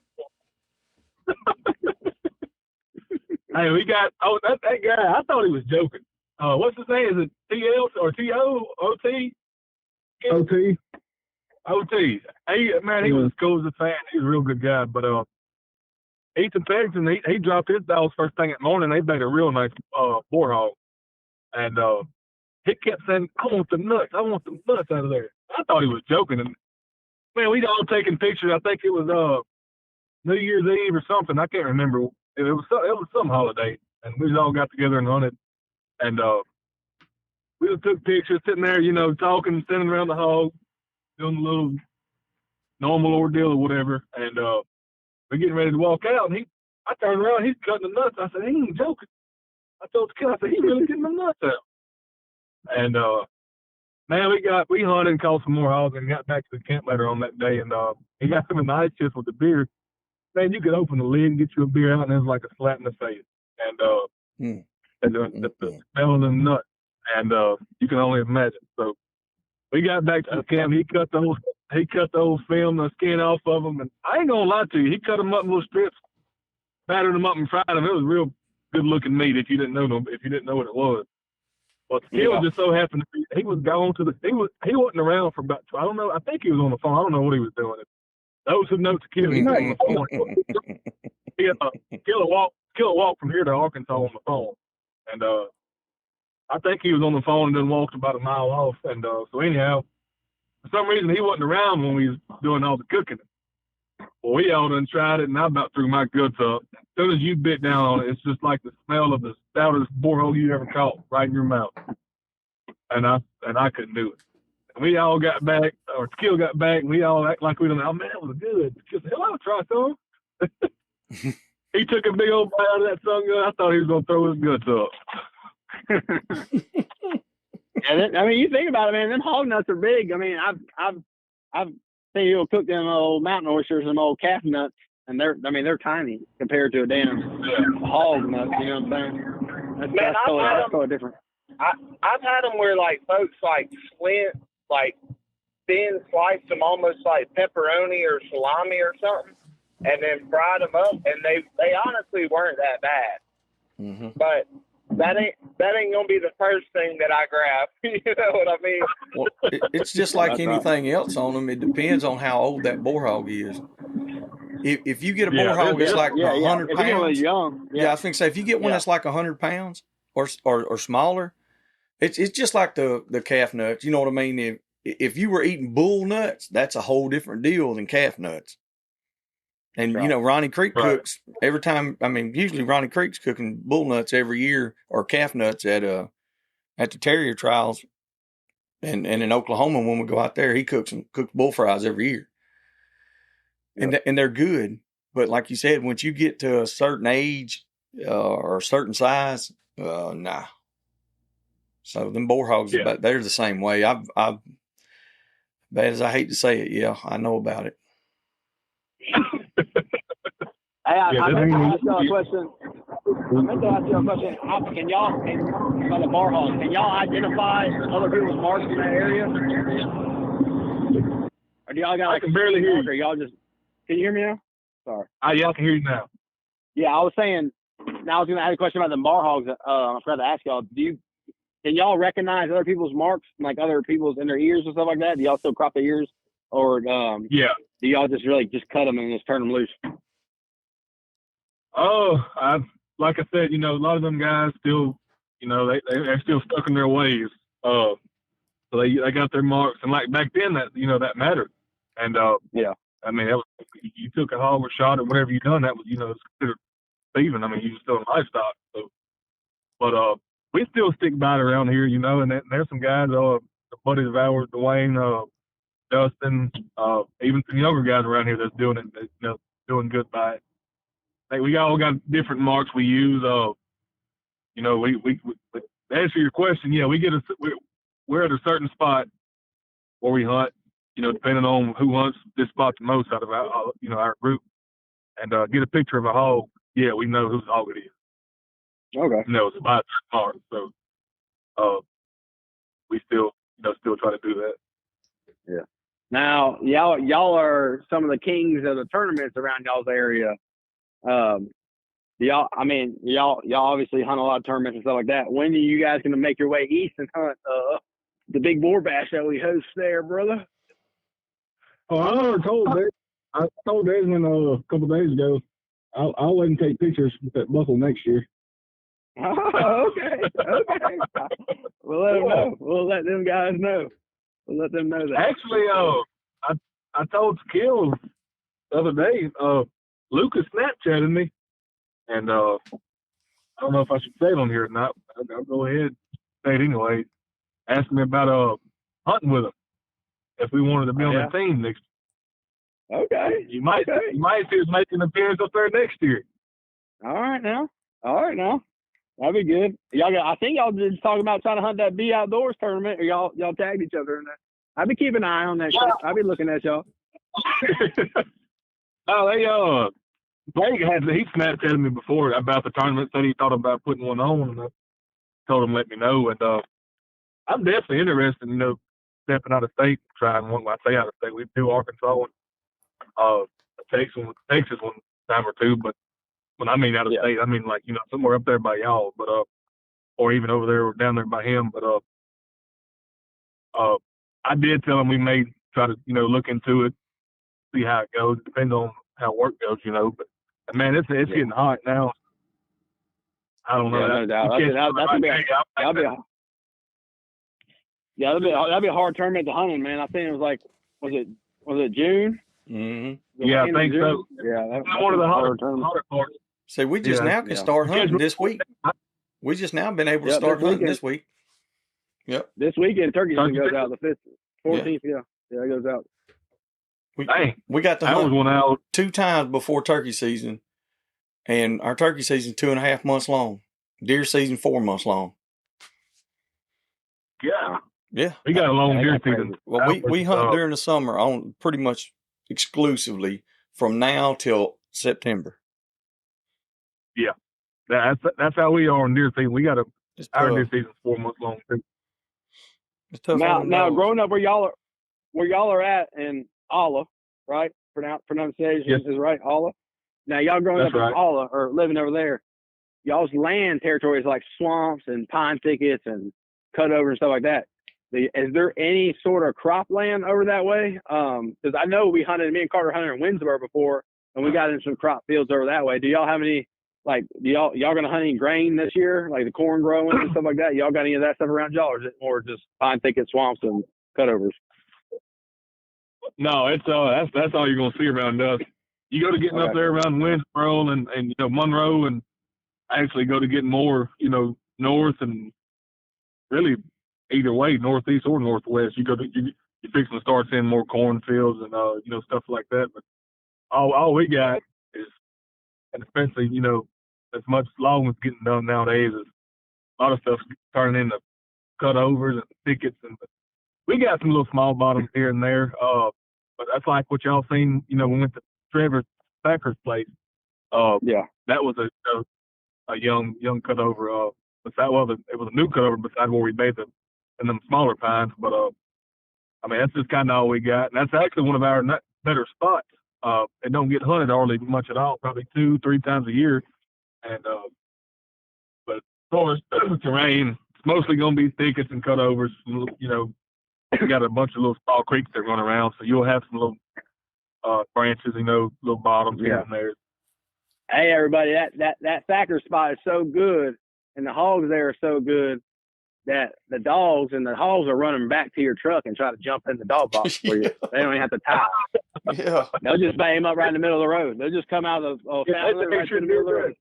Hey, we got that guy. I thought he was joking. What's his name? Is it TL or TO? OT? OT. OT. Hey, man, he was as cool as a fan. He's a real good guy. But Ethan Ferguson, he dropped his dogs first thing in the morning. They made a real nice boar hog. And he kept saying, I want the nuts out of there. I thought he was joking. And, man, we'd all taken pictures. I think it was New Year's Eve or something. I can't remember. It was some holiday. And we all got together and hunted. And we just took pictures, sitting there, talking, standing around the hog, doing a little normal ordeal or whatever. And we're getting ready to walk out, and I turned around, he's cutting the nuts. I said, he ain't joking. I told the kid, I said, he's really getting the nuts out. And man, we hunted and caught some more hogs and got back to the camp later on that day, and he got some of the ice chips with the beer. Man, you could open the lid and get you a beer out, and it was like a slap in the face. And the smell of the nuts, and you can only imagine. So we got back to the camp. He cut the old film, the skin off of them, and I ain't gonna lie to you, he cut them up in little strips, battered them up and fried them. It was real good looking meat if you didn't know what it was. But Tkeil just so happened to be, he was gone to he wasn't around for about, I don't know, I think he was on the phone. I don't know what he was doing. Those who know Tkeil, he was on the phone. Tkeil walked from here to Arkansas on the phone. And I think he was on the phone and then walked about a mile off. And so anyhow, for some reason he wasn't around when we was doing all the cooking. Well, we all done tried it, and I about threw my guts up. As soon as you bit down on it, it's just like the smell of the stoutest boar hog you ever caught right in your mouth. And I couldn't do it. And we all got back, or Tkeil got back, and we all act like we don't know. Oh, man, that was good. Tkeil said, hell, I'll try some. He took a big old bite out of that sun gun. I thought he was going to throw his guts up. Yeah, I mean, you think about it, man. Them hog nuts are big. I mean, I've seen you'll cook them old mountain oysters and old calf nuts, and they're tiny compared to a damn hog nut. You know what I'm saying? That's totally different. I've had them where like folks like thin slice them almost like pepperoni or salami or something, and then fried them up, and they honestly weren't that bad. Mm-hmm. But that ain't gonna be the first thing that I grab. You know what I mean? Well, it's just like anything else on them. It depends on how old that boar hog is. If you get a boar hog that's like 100 pounds, young, I was gonna say if you get one that's like 100 pounds or smaller, it's just like the calf nuts. You know what I mean? If you were eating bull nuts, that's a whole different deal than calf nuts. And, Ronnie Creek cooks every time. I mean, usually Ronnie Creek's cooking bull nuts every year or calf nuts at the terrier trials. And in Oklahoma, when we go out there, he cooks bull fries every year. Yep. And they're good. But like you said, once you get to a certain age or a certain size, nah. So them boar hogs, they're the same way. I've bad as I hate to say it, I know about it. Hey, I meant to ask y'all a question. Can y'all, about the bar hog, can y'all identify other people's marks in that area? Or do y'all got I can barely hear you. Or y'all just, can you hear me now? Sorry. Yeah, I can hear you now. Yeah, I was saying, now I was going to ask a question about the bar hogs. I forgot to ask y'all, can y'all recognize other people's marks, like other people's in their ears and stuff like that? Do y'all still crop their ears? Or do y'all just really just cut them and just turn them loose? Oh, like I said, a lot of them guys still, they're still stuck in their ways. So they got their marks, and like back then, that mattered. And I mean, you took a hog or shot or whatever you done, that was it's considered thieving. I mean, you still in livestock. So, but we still stick by it around here, and there's some guys, buddies of ours, Dwayne, Dustin, even some younger guys around here that's doing it, doing good by it. Like we all got different marks we use. We to answer your question, we're at a certain spot where we hunt, depending on who hunts this spot the most out of our group, and get a picture of a hog. Yeah, we know whose hog it is. Okay. It's by a certain mark. So, we still try to do that. Yeah. Now, y'all are some of the kings of the tournaments around y'all's area. Y'all obviously hunt a lot of tournaments and stuff like that. When are you guys going to make your way east and hunt the big boar bash that we host there, brother? Oh, I told Desmond a couple of days ago, I'll let him take pictures with that buckle next year. Oh, okay. We'll let them know. We'll let them guys know. We'll let them know that. Actually, I told Tkeil the other day, Lucas Snapchatted me, and I don't know if I should say it on here or not. I'll go ahead and say it anyway. asked me about hunting with them if we wanted to be on the team next year. Okay. You might see us making an appearance up there next year. All right now. That'd be good. I think y'all just talking about trying to hunt that Be Outdoors tournament, or y'all tagged each other in that. I'd be keeping an eye on that shit. I'd be looking at y'all. Oh, Blake he Snapchatted me before about the tournament, said he thought about putting one on, and I told him let me know. And I'm definitely interested in stepping out of state, trying one. When I say out of state, we do Arkansas and Texas one time or two. But when I mean out of state, I mean like somewhere up there by y'all, but or even over there or down there by him. But I did tell him we may try to look into it, see how it goes. Depends on how work goes, But man, it's getting hot now. I don't know. Yeah, no doubt. That'd be a hard tournament to hunt in, man. I think it was it June? Mm-hmm. Yeah, I think so. Yeah, that's one of the harder parts. So we just now can start hunting this week. We just now been able to start hunting this week. Yep. This weekend, turkey season goes out the 5th, 14th. Yeah, it goes out. We got to hunt one out 2 times before turkey season, and our turkey season 2.5 months long. Deer season 4 months long. Yeah. We got a long deer season. Well, we hunt during the summer on pretty much exclusively from now till September. Yeah, that's how we are in deer season. We got our deer season's 4 months long too. It's tough. Now, growing up where y'all are at in Olla, right? Pronunciation is right, Olla. Now, y'all growing up in Olla or living over there, y'all's land territory is like swamps and pine thickets and cutover and stuff like that. Is there any sort of cropland over that way? Because I know me and Carter hunted in Winnsboro before, and we got in some crop fields over that way. Do y'all have any, y'all gonna hunt any grain this year, like the corn growing and stuff like that? Y'all got any of that stuff around y'all, or is it more just pine thicket swamps and cutovers? No, it's that's all you're gonna see around us. You go to getting up there around Winnsboro and Monroe, and actually go to getting more north, and really either way, northeast or northwest. You're fixing to start seeing more cornfields and stuff like that. But all we got is, and especially as much logging is getting done nowadays, is a lot of stuff's turning into cutovers and thickets, and we got some little small bottoms here and there. But that's like what y'all seen. We went to Trevor Thacker's place. That was a young cutover. It was a new cutover beside where we made in them smaller pines. But I mean, that's just kind of all we got, and that's actually one of our better spots. It don't get hunted hardly much at all, probably 2-3 times a year. And but as far as terrain, it's mostly going to be thickets and cutovers. We got a bunch of little small creeks that run around, so you'll have some little branches, little bottoms here and there. Hey, everybody, that Thacker spot is so good, and the hogs there are so good that the dogs and the hogs are running back to your truck and try to jump in the dog box for you. They don't even have to tie. Yeah. They'll just bang them up right in the middle of the road. They'll just come out of the fountain right in the middle of the road.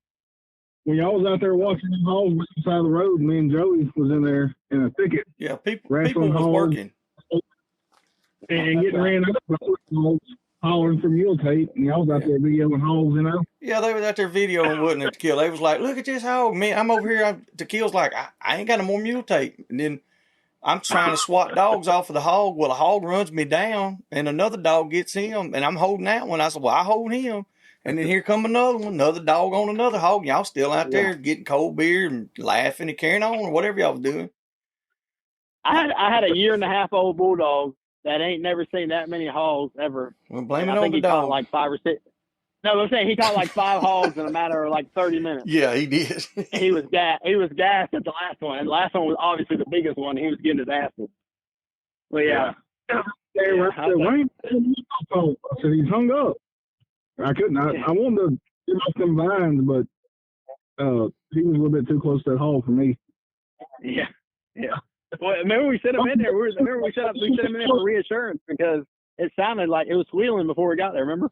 When y'all was out there watching the hogs beside the road, me and Joey was in there in a thicket. Yeah, people was working. And getting ran up by hogs, hollering for mule tape, and y'all was out there videoing hogs, Yeah, they was out there videoing wouldn't it, Tkeil. They was like, look at this hog. Man, I'm over here. Tkeil's like, I ain't got no more mule tape. And then I'm trying to swat dogs off of the hog. Well, the hog runs me down, and another dog gets him, and I'm holding that one. I said, well, I hold him. And then here come another dog on another hog. Y'all still out there getting cold beer and laughing and carrying on or whatever y'all was doing. I had a 1.5-year-old bulldog that ain't never seen that many hogs ever. Well, blame it on the dog. Caught like 5 or 6. No, I'm saying he caught like 5 hogs in a matter of like 30 minutes. Yeah, he did. He was gassed at the last one. And the last one was obviously the biggest one. He was getting his ass whooped. But I said he's hung up. I couldn't. I wanted to get off them vines, but he was a little bit too close to that hole for me. Yeah. Well, remember we sent him in there. We sent him in there for reassurance because it sounded like it was squealing before we got there. Remember?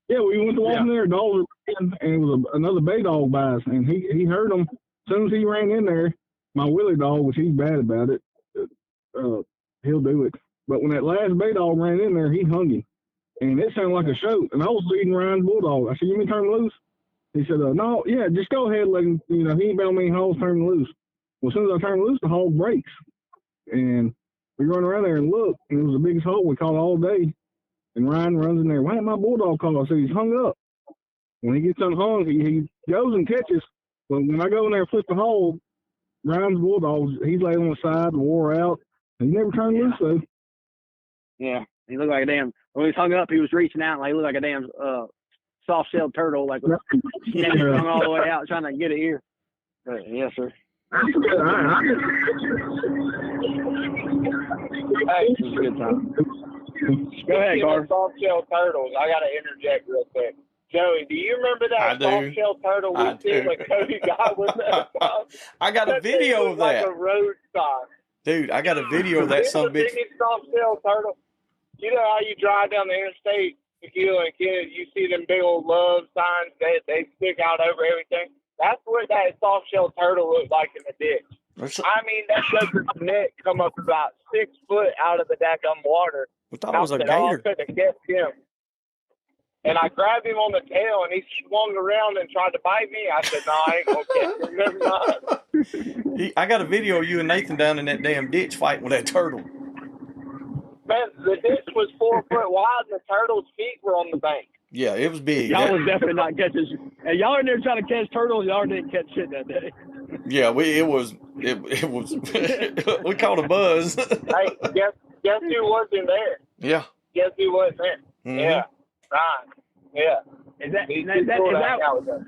Yeah, we went to walk in there. Dogs were and it was another bay dog by us, and he heard them. As soon as he ran in there, my Willie dog, which he's bad about it, he'll do it. But when that last bay dog ran in there, he hung him. And it sounded like a shoat. And I was leading Ryan's bulldog. I said, "You mean turn him loose?" He said, "No, yeah, just go ahead, let him, he ain't about me hogs, turn him loose." Well, as soon as I turn him loose, the hog breaks. And we run around there and look, and it was the biggest hole we caught all day. And Ryan runs in there, "Why ain't my bulldog caught?" I said, "He's hung up." When he gets unhung, he goes and catches. But when I go in there and flip the hole, Ryan's bulldog, he's laid on the side, wore out. He never turned loose, though. Yeah, he looked like a damn. When he was hung up, he was reaching out like he looked like a damn soft-shelled turtle, like he hung all the way out trying to get it here. But yes, sir. Hey, It was a good time. Go ahead, Carter. Soft-shelled turtles. I got to interject real quick. Joey, do you remember that soft-shelled turtle we seen when Cody got with that? I got a video of that. Like a road sign. Dude, I got a video of that son of a bitch. The biggest soft-shelled turtle. You know how you drive down the interstate, Tkeil and Kenneth, you see them big old love signs that they stick out over everything? That's what that soft-shelled turtle looked like in the ditch. I mean, that sucker's neck come up about 6 foot out of the daggum water. We thought it was a gator. I couldn't catch him. And I grabbed him on the tail, and he swung around and tried to bite me. I said, "No, I ain't going to catch him. Never mind." I got a video of you and Nathan down in that damn ditch fighting with that turtle. Man, the ditch was 4 foot wide, and the turtle's feet were on the bank. Yeah, it was big. Y'all was definitely not catching. And y'all in there trying to catch turtles. Y'all didn't catch shit that day. Yeah, it was. We caught a buzz. Hey, guess who wasn't there? Yeah. Guess who wasn't there? Mm-hmm. Yeah, Ryan. Yeah. Is that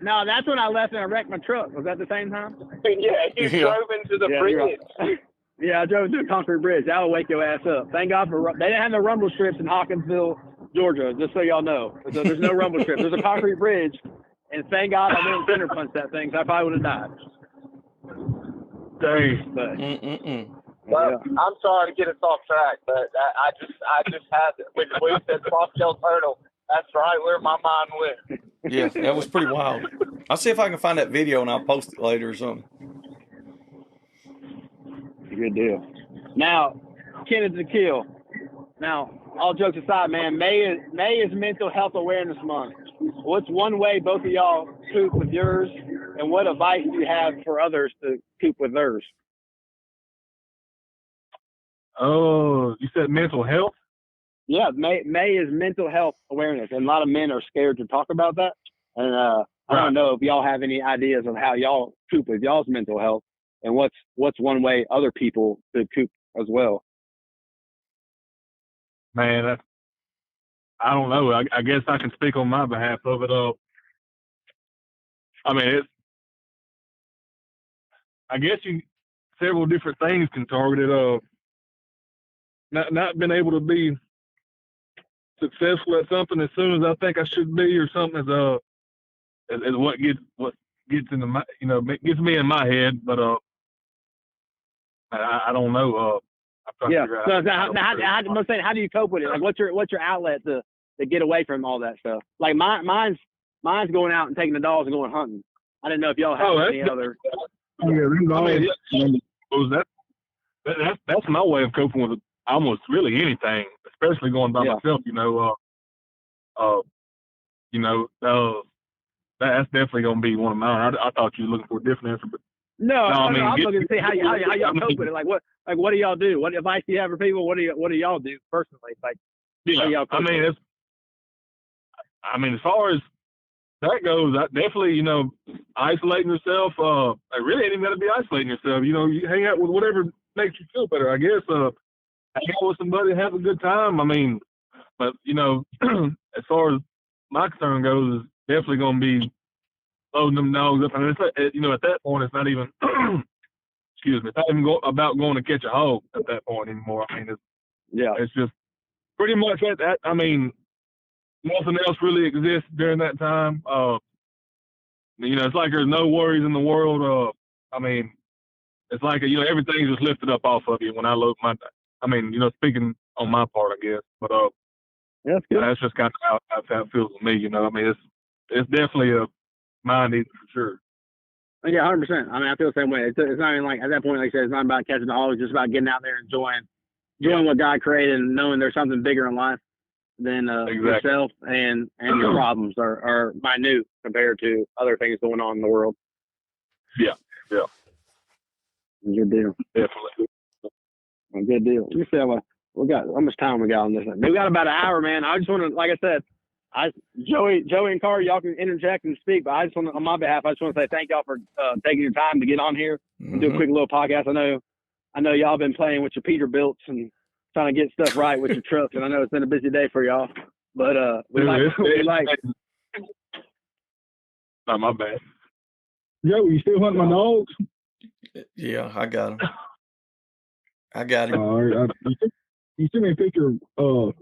no, that's when I left and I wrecked my truck. Was that the same time? Yeah, you drove into the bridge. Right. Yeah, I drove to a concrete bridge. That'll wake your ass up. Thank God for they didn't have no rumble strips in Hawkinsville, Georgia, just so y'all know. So there's no rumble strips. There's a concrete bridge, and thank God I didn't center punch that thing, so I probably would have died. Dang. Well, yeah. I'm sorry to get us off track, but I just had when we said soft-shelled turtle. That's right where my mind went. Yeah, that was pretty wild. I'll see if I can find that video and I'll post it later or something. Good deal. Now, Kenneth and Tkeil. Now, all jokes aside, man, May is Mental Health Awareness Month. What's one way both of y'all cope with yours, and what advice do you have for others to cope with theirs? Oh, you said mental health? Yeah, May is Mental Health Awareness, and a lot of men are scared to talk about that. And I don't know if y'all have any ideas of how y'all cope with y'all's mental health, and what's one way other people could cope as well. Man, I don't know. I guess I can speak on my behalf of it. I mean, I guess several different things can target it. Not being able to be successful at something as soon as I think I should be, or something is what gets into my, gets me in my head. But I don't know. Yeah. So how do you cope with it? Like, what's your outlet to get away from all that stuff? Like mine's going out and taking the dogs and going hunting. I didn't know if y'all have any other. That's my way of coping with almost really anything, especially going by myself. That's definitely going to be one of mine. I thought you were looking for a different answer, but I'm looking to see how y'all cope with it. Like what do y'all do? What advice do you have for people? What do y'all do personally? Like, as far as that goes, definitely, isolating yourself. It really ain't even got to be isolating yourself. You hang out with whatever makes you feel better, I guess. Hang out with somebody, have a good time. But as far as my concern goes, it's definitely going to be loading them dogs up. And at that point, it's not even, excuse me, it's not even about going to catch a hog at that point anymore. It's just pretty much that. Nothing else really exists during that time. It's like there's no worries in the world. It's like, everything's just lifted up off of you when I load my, speaking on my part, I guess. But that's good. That's just kind of how it feels with me. It's definitely a mind eater for sure. Yeah, 100%. I mean, I feel the same way. It's not even like, at that point, like I said, it's not about catching the hogs. It's just about getting out there and enjoying what God created and knowing there's something bigger in life than yourself and your problems are minute compared to other things going on in the world. Yeah. Good deal. Definitely. Good deal. Let me see how much time we got on this. We got about an hour, man. I just want to, like I said, Joey and Carter, y'all can interject and speak, but I just want to, on my behalf, I just want to say thank y'all for taking your time to get on here and do a quick little podcast. I know y'all been playing with your Peterbilts and trying to get stuff right with your trucks, and I know it's been a busy day for y'all. But we like. Not my bad. Joe, you still hunting my dogs? Yeah, I got him. You sent me a picture of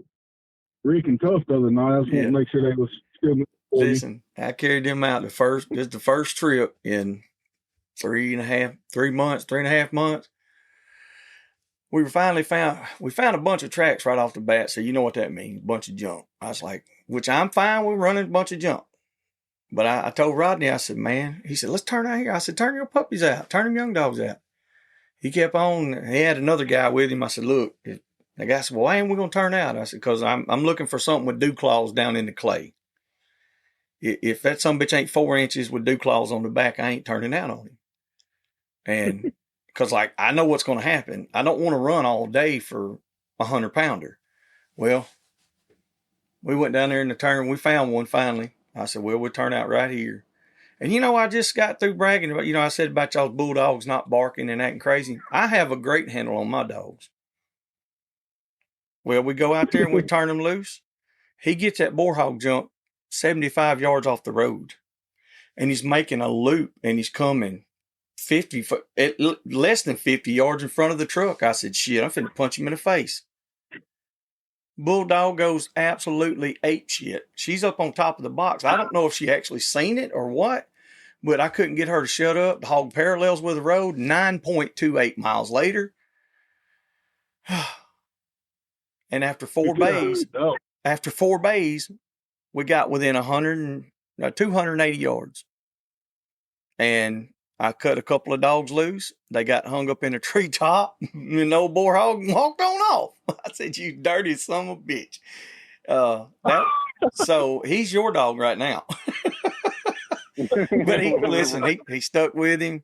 Rick and Tough the other night. I just want to make sure they was still. Listen, I carried them out the first trip in 3.5 months. We finally found a bunch of tracks right off the bat. So you know what that means, a bunch of junk. I was like, which I'm fine with running a bunch of junk. But I told Rodney, I said, man, he said, let's turn out here. I said, turn your puppies out. Turn them young dogs out. He kept on. He had another guy with him. I said, look, the guy said, well, why ain't we going to turn out? I said, because I'm looking for something with dew claws down in the clay. If that some bitch ain't 4 inches with dew claws on the back, I ain't turning out on him. And because, like, I know what's going to happen. I don't want to run all day for a 100-pounder. Well, we went down there in the turn. We found one finally. I said, well, we'll turn out right here. And, I just got through bragging about, I said about y'all's bulldogs not barking and acting crazy. I have a great handle on my dogs. Well, we go out there and we turn them loose. He gets that boar hog jump 75 yards off the road. And he's making a loop and he's coming 50, less than 50 yards in front of the truck. I said, shit, I'm finna punch him in the face. Bulldog goes absolutely ape shit. She's up on top of the box. I don't know if she actually seen it or what, but I couldn't get her to shut up. The hog parallels with the road 9.28 miles later. And after 4 bays, we got within 280 yards. And I cut a couple of dogs loose. They got hung up in a treetop. And the old boar hog walked on off. I said, you dirty son of a bitch. So he's your dog right now. But he stuck with him.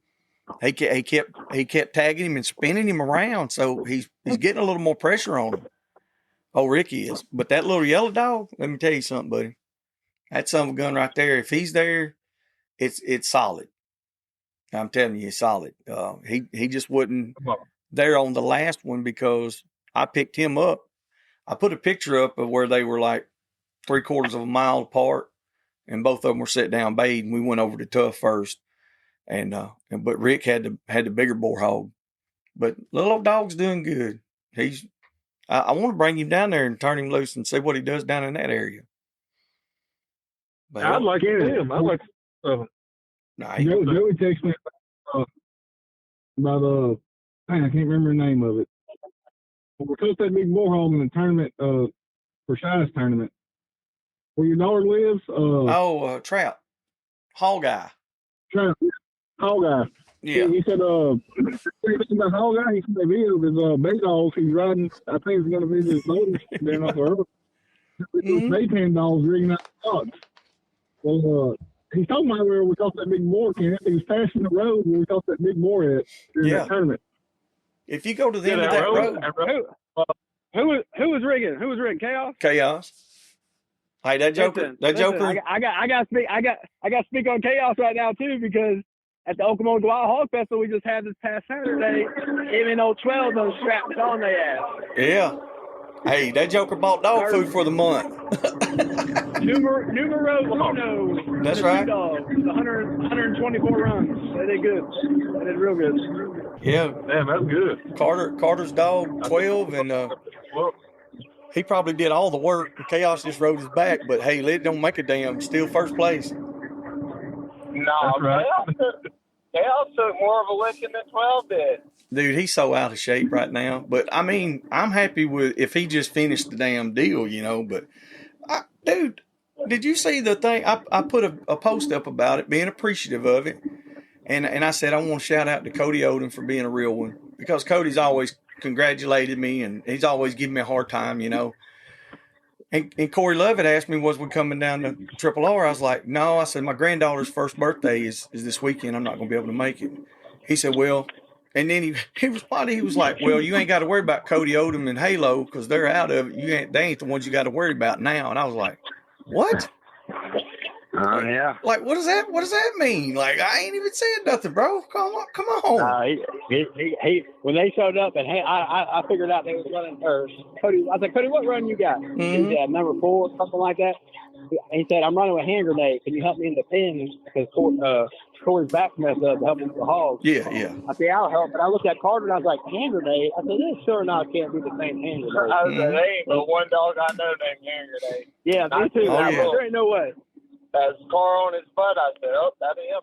He kept tagging him and spinning him around. So he's getting a little more pressure on him. Oh, Ricky is. But that little yellow dog, let me tell you something, buddy. That son of a gun right there, if he's there, it's solid. I'm telling you, it's solid. He just wasn't there on the last one because I picked him up. I put a picture up of where they were like 3/4 of a mile apart, and both of them were set down bayed. And we went over to Tough first, but Rick had the bigger boar hog. But little old dog's doing good. I want to bring him down there and turn him loose and see what he does down in that area. But I'd like him. I like. Joey texted me about I can't remember the name of it. We took that big boar hog in the tournament for Shy's tournament. Where your daughter lives? Trout. Hog Guy. Trout. Hog Guy. Yeah. He said, about Hog Guy, he said they visit his big dogs. He's riding, I think he's going to visit his motors down off the road. Maypan dogs rigging out the dogs. Well, he's talking about where we caught that big boar, Kenneth. He was passing the road where we caught that big boar at during that tournament. If you go to the end of that road. Who was rigging? Who was rigging? Chaos. Hey, that Joker. Joker. I got to speak on Chaos right now too, because at the Okemos Wild Hog Festival we just had this past Saturday, even though 12 of them strapped on their ass. Yeah. Hey, that Joker bought dog food for the month. Numero uno. That's right. Dogs, 124 runs. They did good. They did real good. Yeah. Damn, that's good. Carter's dog, 12, and he probably did all the work. Chaos just rode his back, but hey, it don't make a damn. Still first place. No, right. Chaos took more of a licking than 12 did. Dude, he's so out of shape right now. But, I mean, I'm happy with if he just finished the damn deal, But, dude, did you see the thing? I put a post up about it, being appreciative of it. And I said, I want to shout out to Cody Odom for being a real one, because Cody's always congratulated me and he's always giving me a hard time, And Corey Lovett asked me, was we coming down to Triple R? I was like, no. I said, my granddaughter's first birthday is this weekend. I'm not going to be able to make it. He said, well, and then he responded, he was like, well, you ain't got to worry about Cody Odom and Halo because they're out of it. They ain't the ones you got to worry about now. And I was like, what? Yeah. Like, what does that mean? Like, I ain't even saying nothing, bro. Come on. He when they showed up, and I figured out they was running Cody. I said, Cody, what run you got? Mm-hmm. He said, number 4, something like that. He said, I'm running with hand grenade. Can you help me in the pen? Because Corey's back messed up to help him with the hogs. Yeah. I said, I'll help. But I looked at Carter and I was like, hand grenade? I said, this sure enough can't be the same hand grenade. I was like, there ain't but one dog I know named hand grenade. Yeah, me too. Oh, yeah. There ain't no way. That scar on his butt, I said, oh, that's him.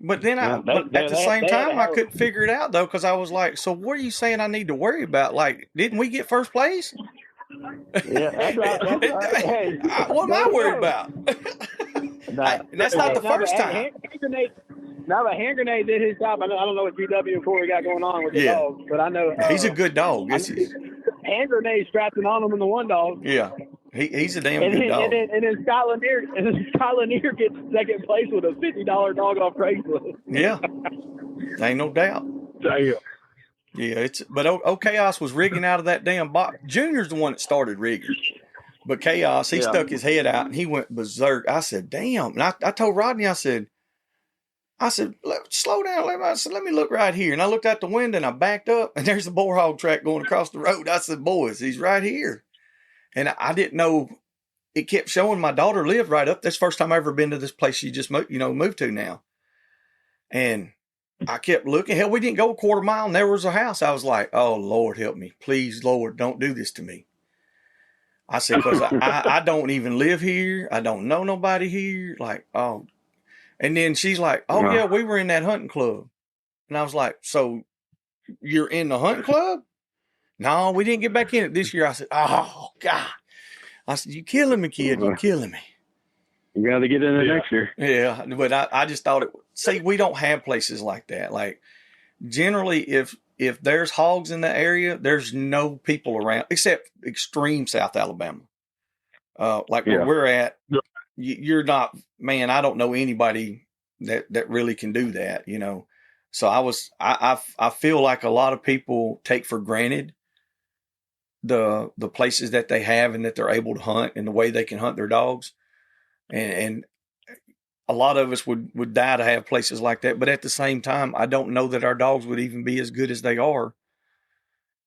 But then at the same time, I couldn't figure it out, though, because I was like, so what are you saying I need to worry about? Like, didn't we get first place? Yeah, that's right. Hey, what am I worried about? That's not the first time. Hand grenade did his job. I don't know what GW and Corey got going on with the dogs, but I know he's a good dog. Hand grenade strapping on him in the one dog. Yeah, he's a damn good dog. And then Skylaneer gets second place with a $50 dog off Craigslist. Yeah, ain't no doubt. Damn. Yeah, but Chaos was rigging out of that damn box. Junior's the one that started rigging. But Chaos, he stuck his head out and he went berserk. I said, damn. And I told Rodney, I said, slow down. Let me look right here. And I looked out the window and I backed up and there's a boar hog track going across the road. I said, boys, he's right here. And I didn't know. It kept showing my daughter lived right up. That's the first time I've ever been to this place she just moved to now. And I kept looking. Hell, we didn't go a quarter mile and there was a house. I was like, oh, Lord, help me. Please, Lord, don't do this to me. I said, because I don't even live here. I don't know nobody here. Like, oh. And then she's like, oh, yeah, we were in that hunting club. And I was like, so you're in the hunting club? No, we didn't get back in it this year. I said, oh, God. I said, you killing me, kid. You're killing me. You got to get in it next year. Yeah, but I just thought we don't have places like that. Like, generally, if there's hogs in the area, there's no people around except extreme South Alabama. Where we're at, you're not, man, I don't know anybody that really can do that, So I feel like a lot of people take for granted the places that they have and that they're able to hunt and the way they can hunt their dogs. And a lot of us would die to have places like that. But at the same time, I don't know that our dogs would even be as good as they are.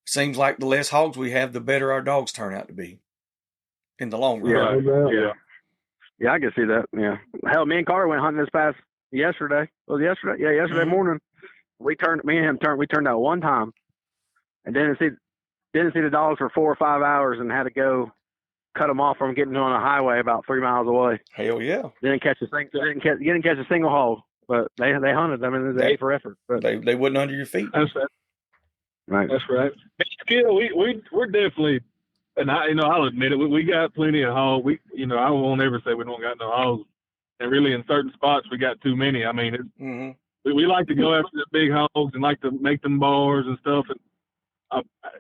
Seems like the less hogs we have, the better our dogs turn out to be in the long run. Yeah, I can see that. Yeah. Hell, me and Carter went hunting this past yesterday. Was it yesterday? Yeah, yesterday morning. We turned out one time and didn't see the dogs for 4 or 5 hours and had to go cut them off from getting on a highway about 3 miles away. Hell yeah! Didn't catch a single hog, but they hunted them and it was A for effort. But they wasn't under your feet. That's right. That's right. Still, we're definitely, and I'll admit it. We got plenty of hogs. I won't ever say we don't got no hogs. And really, in certain spots, we got too many. I mean, we like to go after the big hogs and like to make them bars and stuff. And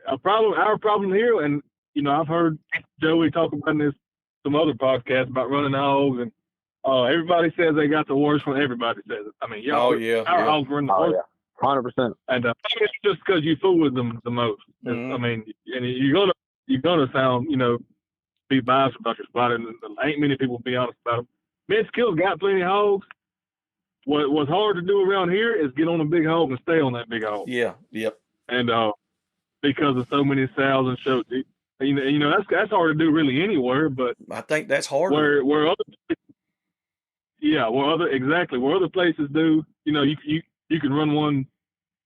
our problem here, and I've heard Joey talk about this some other podcasts about running hogs, and everybody says they got the worst one. Everybody says it. I mean, our hogs run the worst. 100%. And it's just because you fool with them the most. I mean, and you're gonna sound be biased about your spot, and ain't many people be honest about them. Tkeil's got plenty of hogs. What's hard to do around here is get on a big hog and stay on that big hog. Yeah. Yep. And because of so many sows and shoats. That's hard to do really anywhere, but I think that's harder. Where other places do, you can run one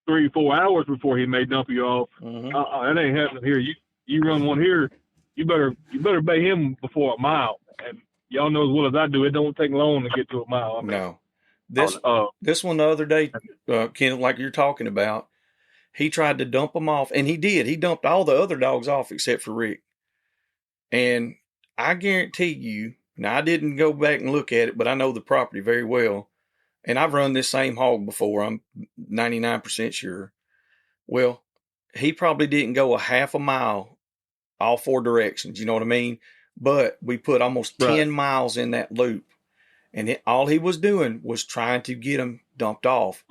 3-4 hours before he may dump you off. That ain't happening here. You run one here, you better bay him before a mile. And y'all know as well as I do, it don't take long to get to a mile. No. This one the other day, Ken, like you're talking about, he tried to dump them off, and he did. He dumped all the other dogs off except for Rick. And I guarantee you, now I didn't go back and look at it, but I know the property very well. and I've run this same hog before, I'm 99% sure. Well, he probably didn't go a half a mile all 4 directions, you know what I mean? But we put almost 10 miles in that loop, and all he was doing was trying to get them dumped off.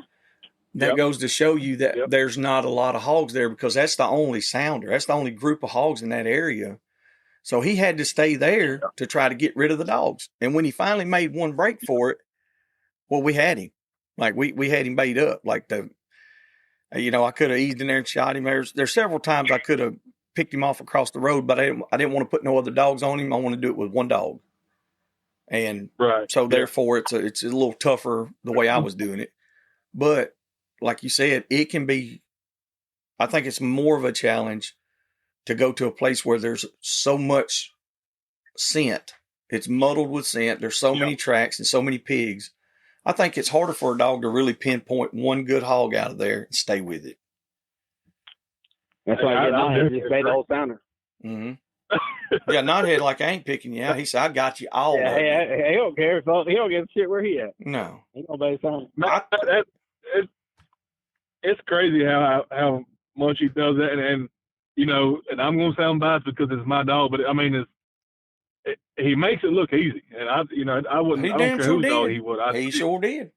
That goes to show you that there's not a lot of hogs there, because that's the only sounder. That's the only group of hogs in that area. So he had to stay there to try to get rid of the dogs. And when he finally made one break for it, well, we had him. Like, we had him bait up. Like, I could have eased in there and shot him. There's several times I could have picked him off across the road, but I didn't want to put no other dogs on him. I want to do it with one dog. And so therefore it's a little tougher the way I was doing it. But like you said, it can be, I think it's more of a challenge to go to a place where there's so much scent. It's muddled with scent. There's so many tracks and so many pigs. I think it's harder for a dog to really pinpoint one good hog out of there and stay with it. That's why I get Knothead just made the whole sounder. Mm-hmm. Yeah, Knothead, like, I ain't picking you out. He said, I got you all. Yeah, he don't care. He don't give a shit where he at. No. He don't base on. It's crazy how much he does that, and and I'm gonna sound biased because it's my dog, but I mean, he makes it look easy, and I wouldn't. I don't care whose dog he would. He sure did.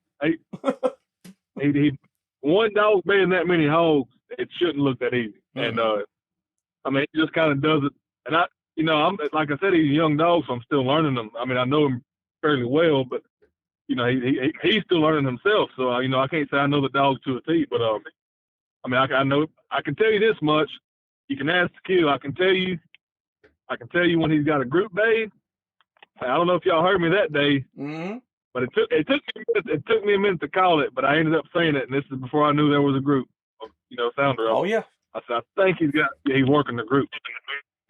He one dog being that many hogs, it shouldn't look that easy, and I mean, he just kind of does it, and I'm like I said, he's a young dog, so I'm still learning him. I mean, I know him fairly well, but he's still learning himself. So I can't say I know the dog to a T, but I mean, I know, I can tell you this much. You can ask Tkeil. I can tell you when he's got a group bay. I don't know if y'all heard me that day, but it took me a minute to call it, but I ended up saying it, and this is before I knew there was a group of sounder. Oh yeah. I said, I think he's working the group.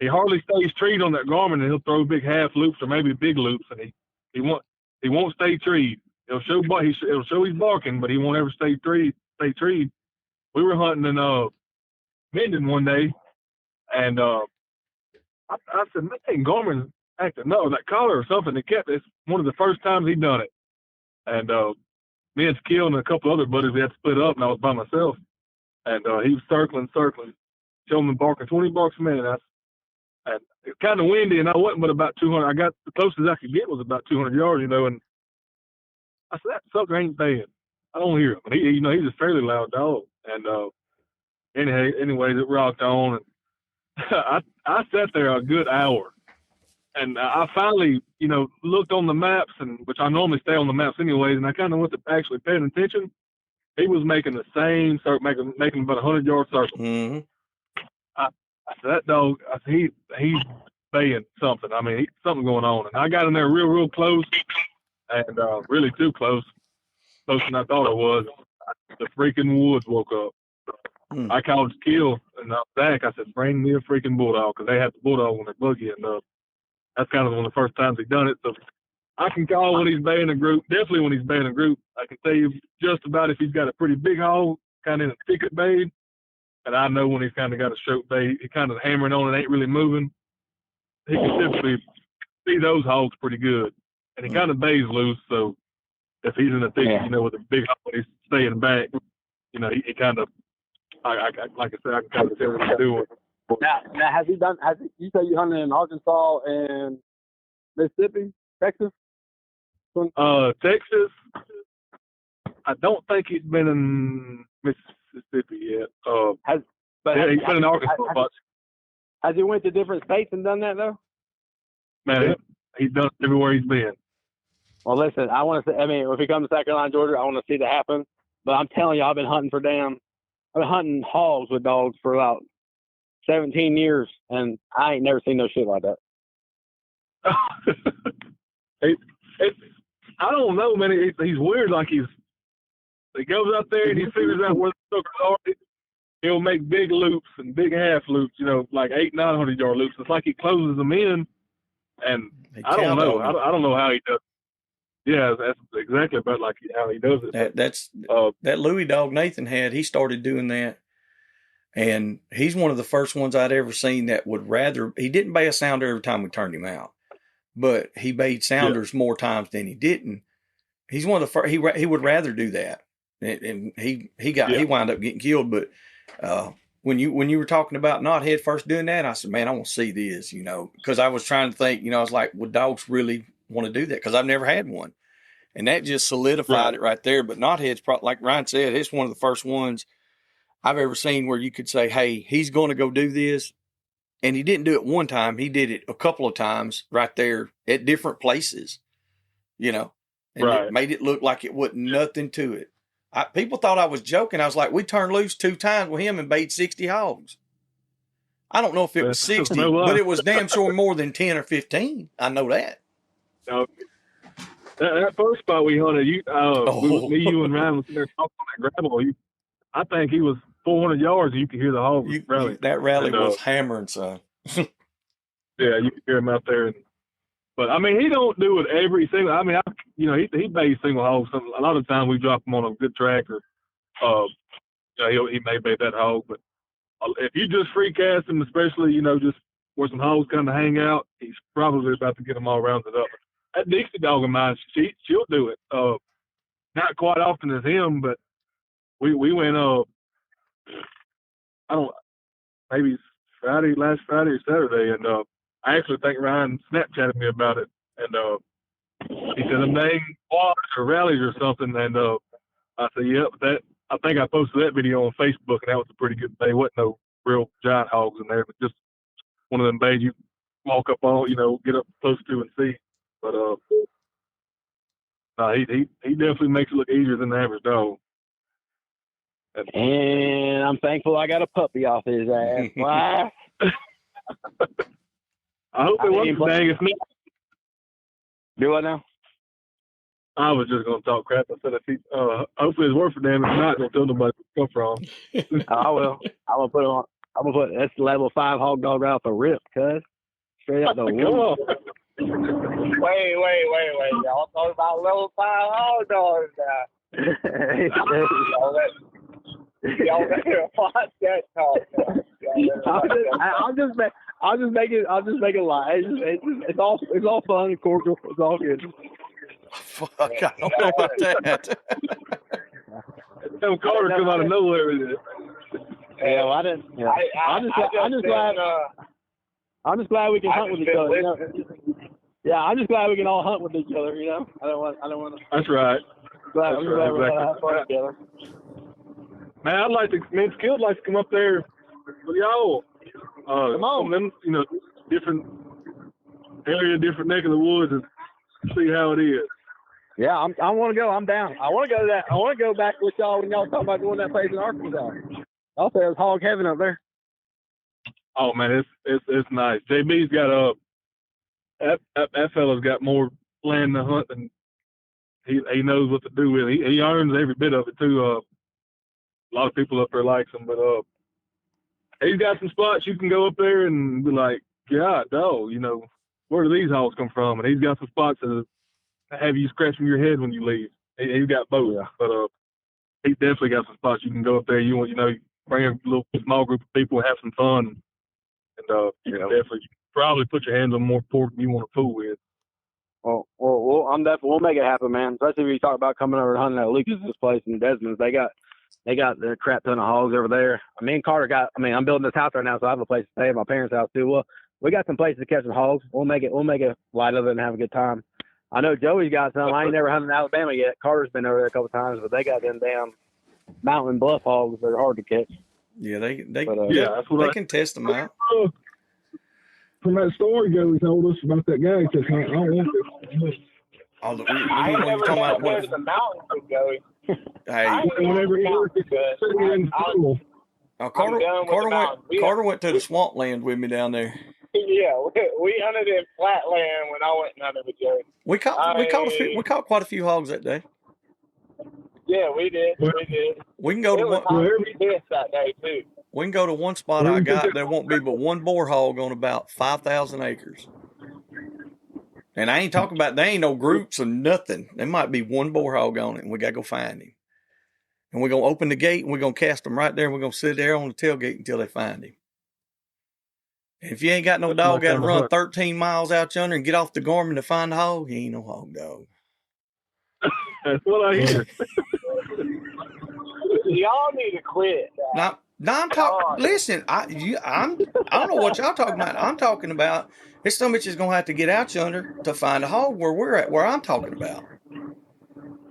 He hardly stays treed on that Garmin, and he'll throw big half loops or maybe big loops, and he won't stay treed. It'll show he's barking, but he won't ever stay treed. We were hunting in Minden one day, and I said, man, Garmin's acting no, that collar or something. It's one of the first times he'd done it. And me and Tkeil and a couple other buddies, we had to split up, and I was by myself. And he was circling, showing me barking 20 barks a minute. And it's kind of windy, and I wasn't but about 200. I got the closest I could get was about 200 yards, and I said, that sucker ain't bad. I don't hear him. And he's a fairly loud dog. And anyways, it rocked on, and I sat there a good hour, and I finally, looked on the maps, and which I normally stay on the maps anyways, and I kind of went to actually paying attention. He was making the same circle, making about 100-yard circle. Mm-hmm. I said, that dog, he's baying something. I mean, something going on. And I got in there real, real close, and really too closer than I thought it was. The freaking woods woke up. I called Tkeil, and Zach, I said, bring me a freaking bulldog, because they had the bulldog on their buggy, and that's kind of one of the first times he'd done it. So I can call when he's baying a group. Definitely when he's baying a group. I can tell you just about if he's got a pretty big hog, kind of in a thicket bay, and I know when he's kind of got a shoat bay, he kind of hammering on it, ain't really moving. He can typically see those hogs pretty good, and he kind of bays loose. So if he's in a thicket, with a big hog, he's staying back. He kind of, like I said, I can kind of tell what he's doing. Now, you say you hunted in Arkansas and Mississippi, Texas? Texas, I don't think he's been in Mississippi yet. He's been in Arkansas a bunch. Has he went to different states and done that, though? Man, he's done it everywhere he's been. Well, listen, I want to say, if he comes to South Carolina, Georgia, I want to see that happen. But I'm telling you, I've been hunting hogs with dogs for about 17 years, and I ain't never seen no shit like that. I don't know, man. He's weird. Like he goes out there and he figures out where the suckers are. He'll make big loops and big half loops, like 800-900 yard loops. It's like he closes them in, and I don't know. I don't know how he does it. Yeah, that's exactly about like how he does it. That Louis dog Nathan had. He started doing that, and he's one of the first ones I'd ever seen that would rather. He didn't bay a sounder every time we turned him out, but he bayed sounders more times than he didn't. He's one of the first. He would rather do that, and he wound up getting killed. But when you were talking about Knothead first doing that, I said, man, I want to see this, because I was trying to think, I was like, would dogs really want to do that? Because I've never had one, and that just solidified it right there. But Knothead's probably, like Ryan said, it's one of the first ones I've ever seen where you could say, hey, he's going to go do this. And he didn't do it one time. He did it a couple of times right there at different places, and it made it look like it wasn't nothing to it. People thought I was joking. I was like, we turned loose 2 times with him and bait 60 hogs. I don't know if it was 60, but it was damn sure more than 10 or 15. I know that. No. That first spot we hunted, me, you, and Ryan was there talking on that gravel. I think he was 400 yards, and you could hear the hogs rally. That rally was hammering, son. Yeah, you could hear him out there. But I mean, he don't do it every single. I mean, he baits single hogs. A lot of the time we drop him on a good track, or he may bait that hog. But if you just free cast him, especially just where some hogs kind of hang out, he's probably about to get them all rounded up. That Dixie dog of mine, she'll do it. Not quite often as him, but we went maybe last Friday or Saturday, and I actually think Ryan Snapchatted me about it, and he said them dang quads or rallies or something, and I said, yep, I think I posted that video on Facebook, and that was a pretty good day. Wasn't no real giant hogs in there, but just one of them bays you walk up on, get up close to and see. But he definitely makes it look easier than the average dog. And I'm thankful I got a puppy off his ass. Why? I hope it wasn't dang if not. Do what now? I was just gonna talk crap. I said hopefully it's worth for them. If not, don't tell nobody where it come from. I will. I'm gonna put it on. I'm gonna put that's level 5 hog dog right off the rip, cuz straight out the womb. Wait. Y'all talking about level 5 hog dogs now. Y'all better watch that talk. I'll just make it live. It's all fun and cordial. It's all good. Fuck, I don't know about that. Them Carter come out of nowhere with it. Yeah, well, I didn't. Yeah. I'm just glad we can hunt with each other. Yeah, I'm just glad we can all hunt with each other. I don't want to. That's right. I'm glad we're gonna have fun together. Man, Tkeil like to come up there with y'all. Come on, them, different area, different neck of the woods, and see how it is. Yeah, I want to go. I'm down. I want to go to that. I want to go back with y'all when y'all talk about going to that place in Arkansas. I'll say it was hog heaven up there. Oh man, it's nice. JB's got that fella's got more land to hunt, and he knows what to do with it. He earns every bit of it too. A lot of people up there likes him, but he's got some spots you can go up there and be like, God, dog, where do these hogs come from? And he's got some spots that have you scratching your head when you leave. He's got both, but he's definitely got some spots you can go up there. You bring a little small group of people, have some fun, and you can definitely probably put your hands on more pork than you want to fool with. Well, we'll make it happen, man. Especially if you talk about coming over and hunting at Lucas's place in Desmond's. They got the crap ton of hogs over there. Me and Carter I'm building this house right now, so I have a place to stay at my parents' house too. Well, we got some places to catch some hogs. We'll make it light of it and have a good time. I know Joey's got some. I ain't never hunted in Alabama yet. Carter's been over there a couple times, but they got them damn mountain bluff hogs that are hard to catch. Yeah, they can test them out. From that story Joey told us about that guy, he said, I don't want this. I ain't never got to go to the mountains with Joey. Hey, Carter went to the swampland with me down there. Yeah, we hunted in flatland when I went and hunted with Joey. We caught quite a few hogs that day. Yeah, we did. We can go to one. That day too. We can go to one spot I got. There won't be but one boar hog on about 5,000 acres. And I ain't talking about, there ain't no groups or nothing. There might be one boar hog on it, and we got to go find him. And we're going to open the gate, and we're going to cast them right there, and we're going to sit there on the tailgate until they find him. And if you ain't got no dog, got to run 13 miles out yonder and get off the Gorman to find the hog, he ain't no hog dog. That's what I hear. Y'all need to quit. Now I'm talking. Listen, I don't know what y'all talking about. I'm talking about this some bitch is gonna have to get out yonder to find a hog where we're at, where I'm talking about.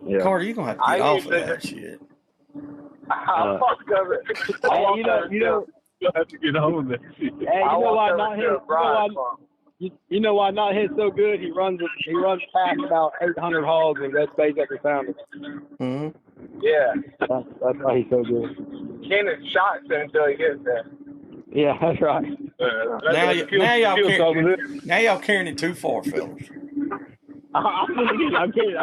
Yeah. Carter, you're gonna have to get off of that shit. I'll fuck cover. You'll have to get on that shit. Hey, you know why not hit? You know why not hit so good? He runs past about 800 hogs and goes space after sounding. Mm-hmm. Yeah. That's why he's so good. Kenneth shots until he gets there. Yeah, that's right. Now y'all carrying it too far, fellas. I'm kidding.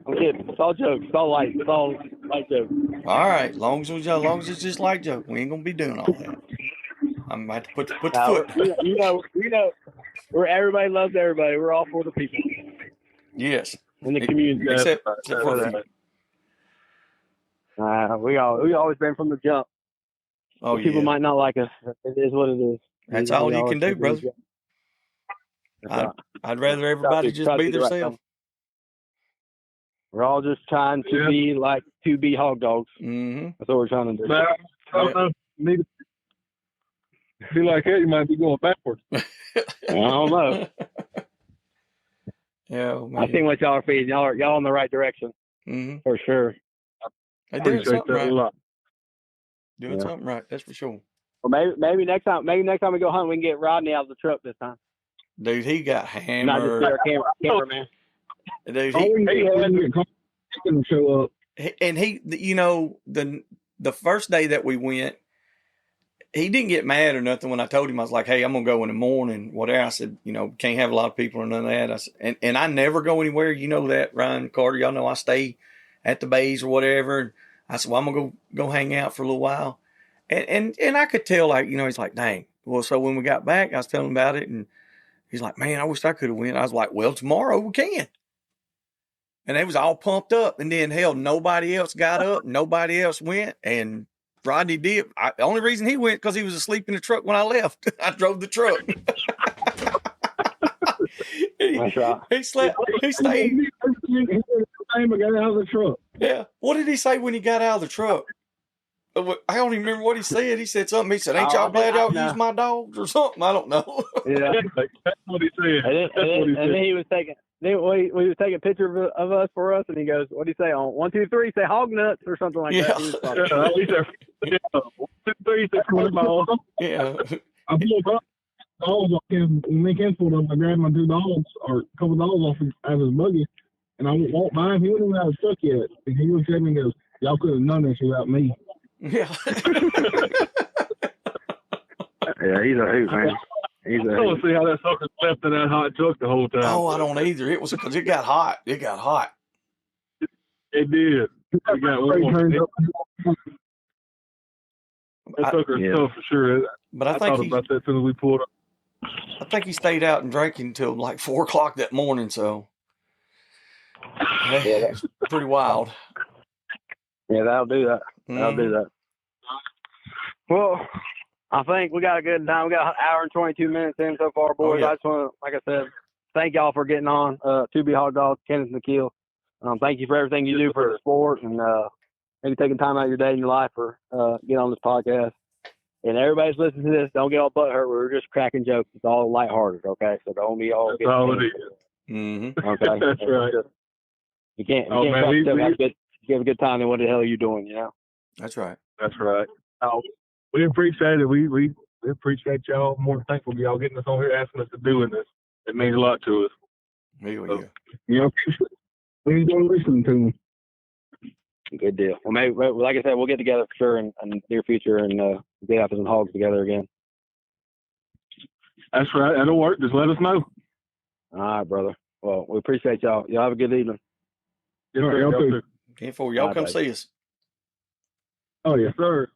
It's all jokes. It's all light. It's all light jokes. All right, long as it's just light joke, we ain't gonna be doing all that. I'm about to put the foot. You know, where everybody loves everybody. We're all for the people. Yes. In the community. Except for the we always been from the jump. Oh, people might not like us. It is what it is. That's all you can do, brother. I'd rather everybody just be themselves. We're all just trying to be like 2B hog dogs. Mm-hmm. That's what we're trying to do. I don't know. If you like that, you might be going backwards. I don't know. Yeah, man. I think what y'all are feeding, y'all in the right direction. Mm-hmm. For sure. They're doing something right. Doing something right, that's for sure. Well, maybe next time we go hunt, we can get Rodney out of the truck this time. Dude, he got hammered. Not just our cameraman. Dude, he can show up. And he, you know, the first day that we went, he didn't get mad or nothing when I told him. I was like, hey, I'm going to go in the morning, whatever. I said, you know, can't have a lot of people or none of that. I said, and I never go anywhere. You know that, Ryan, Carter. Y'all know I stay at the bays or whatever. And I said, well, I'm going to go hang out for a little while. And I could tell, like, you know, he's like, dang. Well, so when we got back, I was telling him about it. And he's like, man, I wish I could have went. I was like, well, tomorrow we can. And they was all pumped up. And then, hell, nobody else got up. Nobody else went. And Rodney did. The only reason he went because he was asleep in the truck when I left. I drove the truck. He slept. He stayed. I got out of the truck. Yeah. What did he say when he got out of the truck? I don't even remember what he said. He said something. He said, ain't y'all glad y'all use my dogs or something? I don't know. Yeah. That's what he said. And then he was taking. Then he was taking a picture of us for us, and he goes, "What do you say on 1, 2, 3? Say hog nuts or something like that." He said, 1, 2, 3. Say football. Yeah. I pulled up dogs off him. When they came pulled up, I grabbed my 2 dogs or a couple dogs out of his buggy, and I walked by him. He wasn't even out of the truck yet, and he looked at me and goes, "Y'all could have done this without me." Yeah. Yeah, he's a hoot, man. I don't see how that sucker slept in that hot truck the whole time. Oh, I don't either. It was because it got hot. It got hot. It did. It got that sucker's tough for sure. But I thought about that as soon as we pulled up. I think he stayed out and drank until like 4 o'clock that morning. So it's pretty wild. Yeah, that'll do that. That'll do that. Well, I think we got a good time. We got an hour and 22 minutes in so far, boys. I just want to, like I said, thank y'all for getting on 2B Hog Dogs, Kenneth and Tkeil. Thank you for everything you do for the sport and maybe taking time out of your day and your life for getting on this podcast. And everybody's listening to this. Don't get all butthurt. We're just cracking jokes. It's all lighthearted, okay? So don't be all. That's all it is. Mm-hmm. Okay. That's right. You can't have a good time. Then what the hell are you doing? You know. That's right. That's right. We appreciate it. We appreciate y'all. More than thankful for y'all getting us on here, asking us to do this. It means a lot to us. We enjoy listening to them. Good deal. Well, maybe, like I said, we'll get together for sure in the near future and get after some hogs together again. That's right. That'll work. Just let us know. All right, brother. Well, we appreciate y'all. Y'all have a good evening. Yes, sir. Y'all too. Y'all come see us. Oh, yes, sir.